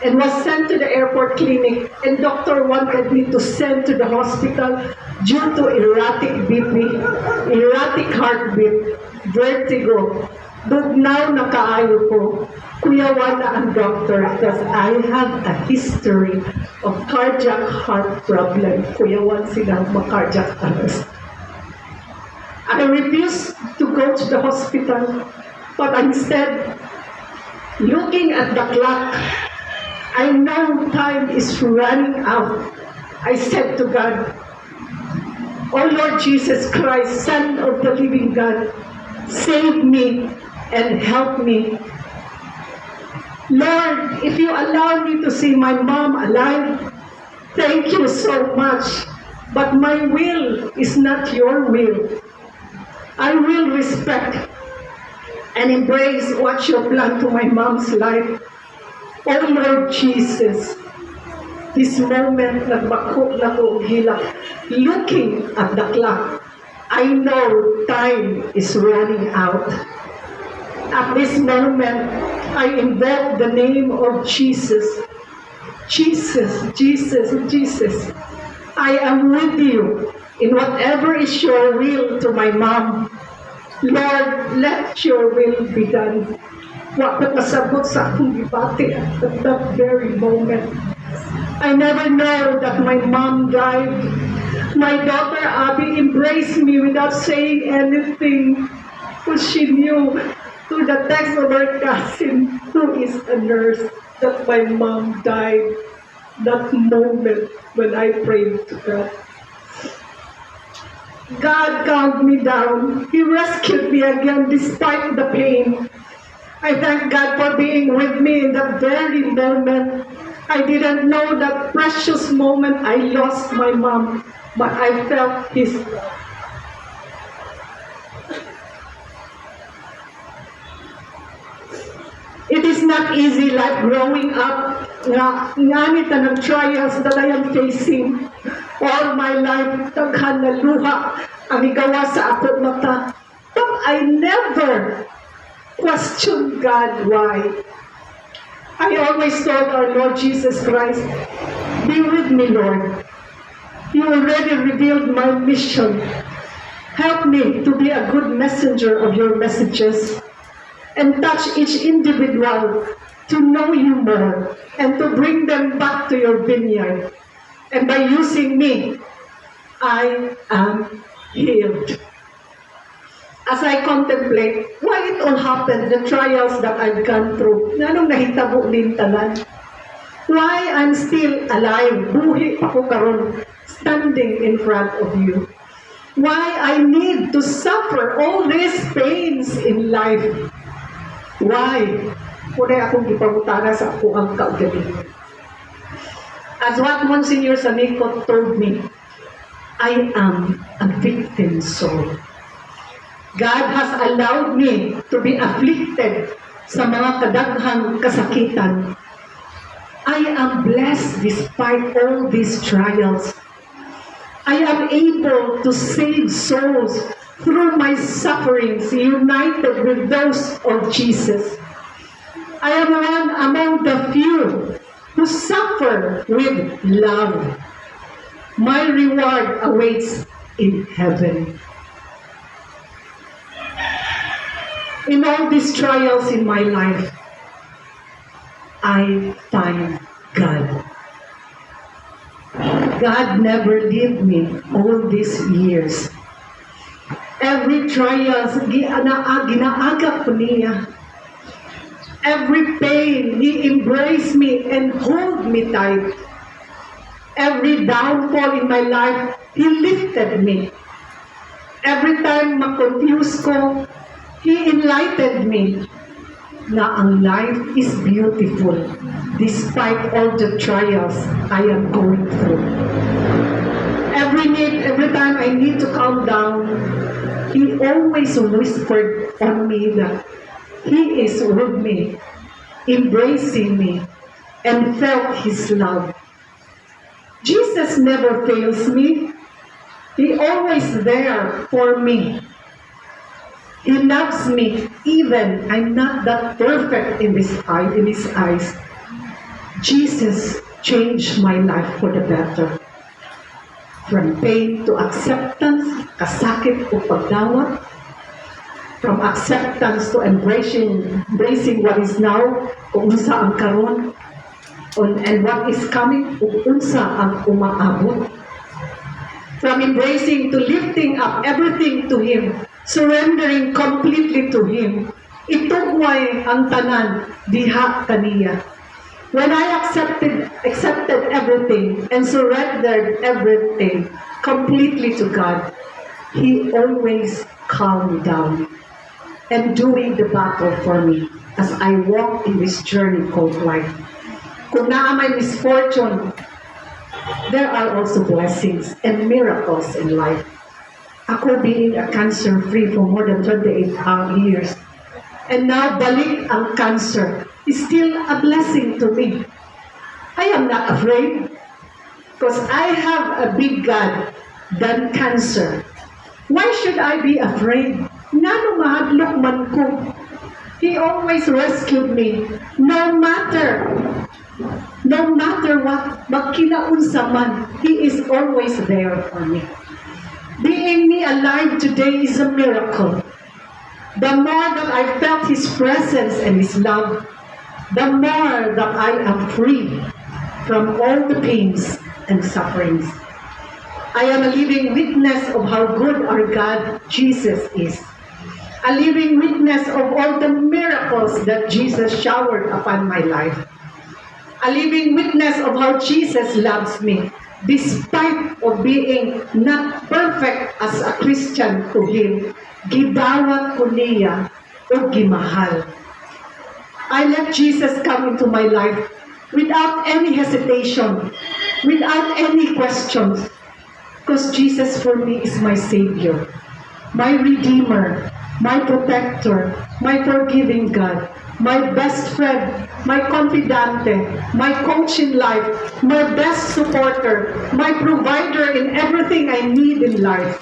and was sent to the airport clinic, and doctor wanted me to send to the hospital due to erratic BP, erratic heartbeat, vertigo. Dugnaw na kaayo ko, kuyawan na ang doctor because I have a history of cardiac heart problem. Kuyawan sila ma-cardiac arrest. I refused to go to the hospital, but instead, looking at the clock, I know time is running out. I said to God, "Oh Lord Jesus Christ, Son of the living God, save me and help me. Lord, if you allow me to see my mom alive, thank you so much. But my will is not your will. I will respect and embrace what you plan to my mom's life. Oh Lord Jesus, this moment nagbako na ko hilak, looking at the clock, I know time is running out. At this moment, I invoke the name of Jesus. Jesus, Jesus, Jesus. I am with you in whatever is your will to my mom. Lord, let your will be done. Wa ko kasabot sa akong gibati at that very moment. I never know that my mom died. My daughter Abby embraced me without saying anything, because she knew through the text of her cousin, who is a nurse, that my mom died that moment when I prayed to God. God calmed me down. He rescued me again despite the pain. I thank God for being with me in that very moment. I didn't know that precious moment I lost my mom, but I felt His love. It is not easy like growing up, nganit na ng trials that I am facing. All my life, daghan na luha ang igawa sa ako mata. But I never questioned God why. I always told our Lord Jesus Christ, be with me, Lord. You already revealed my mission. Help me to be a good messenger of your messages and touch each individual to know you more and to bring them back to your vineyard. And by using me, I am healed. As I contemplate why it all happened, the trials that I've gone through, nanong nahitabo din tanan. Why I'm still alive, buhi ako karon, standing in front of you. Why I need to suffer all these pains in life. Why? Kunay akong ipangutana sa ako ang kaugalingon. As what Monsignor Sanicot told me, I am a victim soul. God has allowed me to be afflicted sa mga kadaghang kasakitan. I am blessed despite all these trials. I am able to save souls through my sufferings, united with those of Jesus. I am one among the few who suffer with love. My reward awaits in heaven. In all these trials in my life, I find God. God never leave me all these years. Every trials, ginaagap ko niya. Every pain, He embraced me and hold me tight. Every downfall in my life, He lifted me. Every time ma-confuse ko, He enlightened me na ang life is beautiful despite all the trials I am going through. Every time I need to calm down, He always whispered on me that He is with me, embracing me, and felt His love. Jesus never fails me. He always there for me. He loves me even I'm not that perfect in His eyes. Jesus changed my life for the better. From pain to acceptance, kasakit o pagdawat. From acceptance to embracing what is now, kung unsa ang karon, and what is coming, kung unsa ang umaabot. From embracing to lifting up everything to Him, surrendering completely to Him. Itugway ang tanan diha kaniya. When I accepted everything and surrendered everything completely to God, He always calmed down and doing the battle for me as I walk in this journey called life. Kung naa may misfortune, there are also blessings and miracles in life. Ako being a cancer-free for more than 28 years, and now balik ang cancer is still a blessing to me. I am not afraid because I have a big God than cancer. Why should I be afraid? Nano mahadlok man ko. He always rescued me, no matter what, magkinaunsa man, He is always there for me. Being me alive today is a miracle. The more that I felt His presence and His love, the more that I am free from all the pains and sufferings. I am a living witness of how good our God, Jesus, is. A living witness of all the miracles that Jesus showered upon my life. A living witness of how Jesus loves me, despite of being not perfect as a Christian to Him. Gidawat ko niya o gimahal. I let Jesus come into my life without any hesitation, without any questions, because Jesus for me is my Savior, my Redeemer, my Protector, my forgiving God, my best friend, my confidante, my coach in life, my best supporter, my provider in everything I need in life.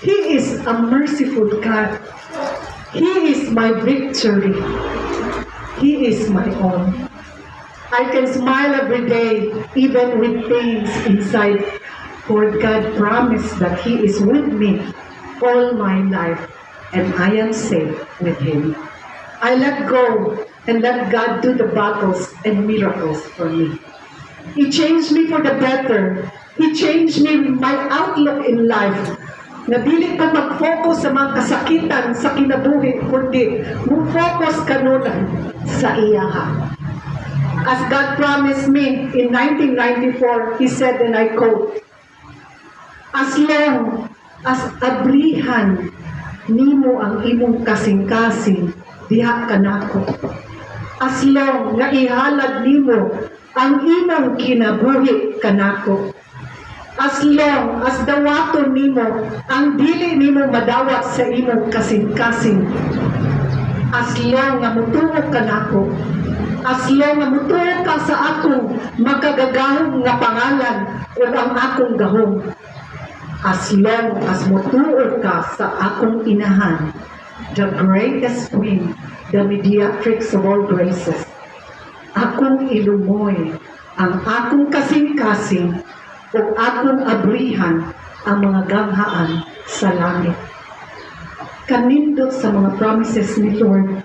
He is a merciful God. He is my victory. He is my own. I can smile every day, even with pains inside, for God promised that He is with me all my life, and I am safe with Him. I let go and let God do the battles and miracles for me. He changed me for the better. He changed me, my outlook in life. Na dili ka mag-focus sa mga kasakitan sa kinabuhi, kundi mag-focus ka nun sa iyaha. As God promised me in 1994, He said, and I quote, "As long as abrihan nimo ang imong kasing-kasing, diha ka nako. As long nga ihalad nimo ang imong kinabuhi kanako. As long as dawaton nimo ang dili nimo madawat sa imong kasing-kasing. As long nga mutuo ka nako. As long nga mutuo ka sa akong magagagahong nga pangalan o ang akong gahom. As long as mutuo ka sa akong inahan, the greatest queen, the mediatrix of all graces. Akong ilumoy ang akong kasing-kasing o akong abrihan ang mga ganghaan sa langit." Kanindot sa mga promises ni Lord,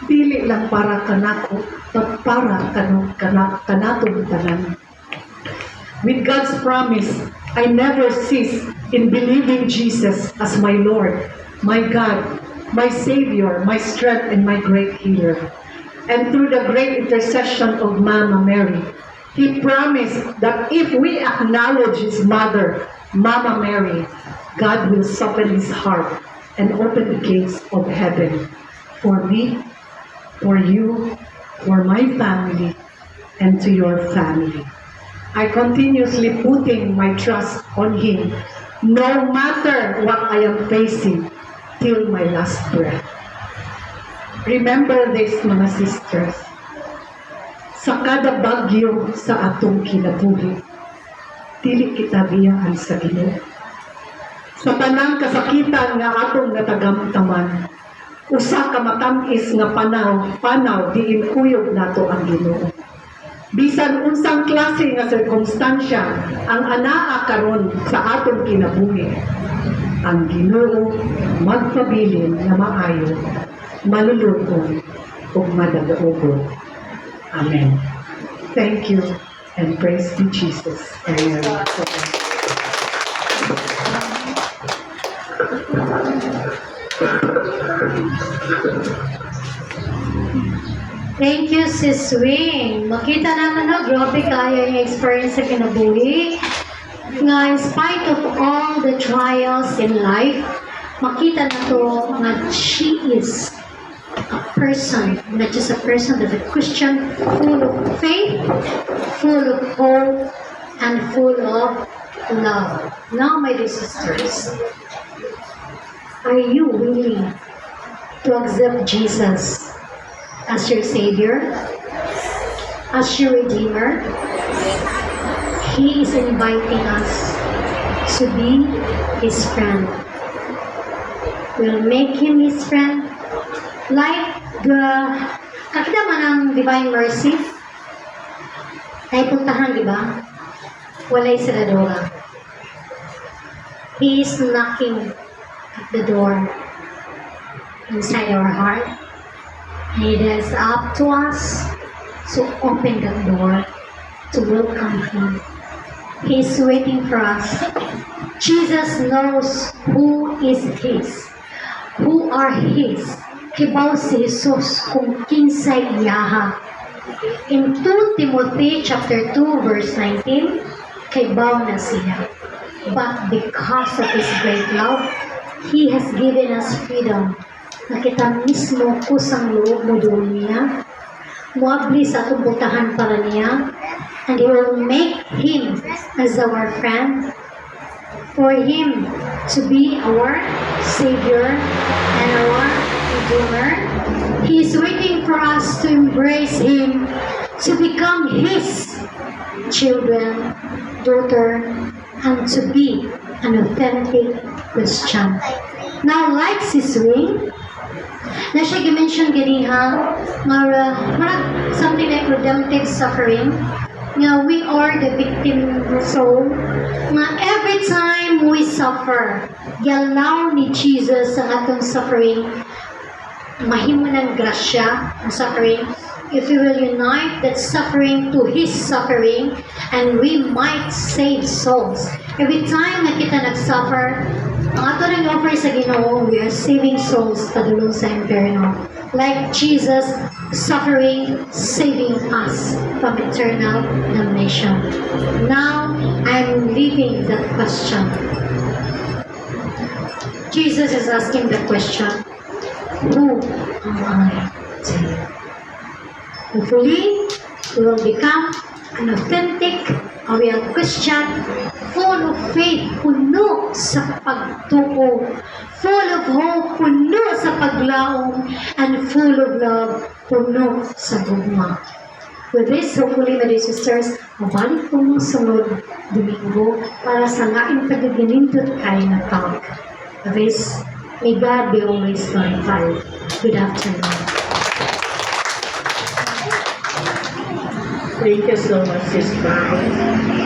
dili lang para kanako, but para kanatong tanan. With God's promise, I never cease in believing Jesus as my Lord, my God, my Savior, my strength, and my great healer. And through the great intercession of Mama Mary, He promised that if we acknowledge His mother, Mama Mary, God will soften His heart and open the gates of heaven for me, for you, for my family, and to your family. I continuously putting my trust on Him, no matter what I am facing, till my last breath. Remember this, mga sisters. Sa kada bagyo sa atong kinabuhi, dili kita biyaan sa Ginoo. Sa tanang kasakitan nga atong natagamtaman, usa ka matamis nga panaw diin kuyog nato ang Ginoo. Bisan unsang klase nga sirkumstansya ang anaa karon sa atong kinabuhi, ang Ginoo magpabilin nga maayo, malulutong ug madagaugon. Amen. Thank you and praise be Jesus. Amen. Thank you, Sis Wing. Makita naman na, grabe kaya yung experience sa kinabuhi. Nga, in spite of all the trials in life, makita na to nga she is a person, not just a person, but a Christian, full of faith, full of hope, and full of love. Now, my dear sisters, are you willing to accept Jesus as your Savior, as your Redeemer? He is inviting us to be His friend. We'll make Him His friend. Like kakita man ang Divine Mercy, ay puntahan, di ba? Walay saradora. He is knocking at the door inside our heart. And it is up to us to open that door to welcome Him. He is waiting for us. Jesus knows who is His, who are His. Kibaw si Jesus kung kinsay iyaha. In 2 Timothy chapter 2 verse 19, kibaw na siya. But because of His great love, He has given us freedom. Na kita mismo kusang loob mo doon niya. Muabli sa atong butahan para niya. And He will make Him as our friend. For Him to be our Savior and our to learn. He is waiting for us to embrace Him, to become His children, daughter, and to be an authentic Christian. Now, like si Swing, na siya gi-mention ganiha, something like redemptive suffering, nga we are the victim soul, nga every time we suffer, galaw ni Jesus ang atong suffering, mahimo ng grasya ang suffering, if we will unite that suffering to His suffering, and we might save souls. Every time na kita nag-suffer, ang ato rin offer sa Ginoo, we are saving souls padulong sa impyerno. Like Jesus suffering, saving us from eternal damnation. Now, I'm leaving that question. Jesus is asking the question, who am I to you? Hopefully, we will become an authentic, a real Christian, full of faith, puno sa pagtuo, full of hope, puno sa paglaom, and full of love, puno sa gugma. With this, hopefully, my dear sisters, mabalik po mong sunod Domingo para sa laking pagkaginindot kayo na talk. With this, may God be always glorified. Good afternoon. Thank you so much, Sis Bai.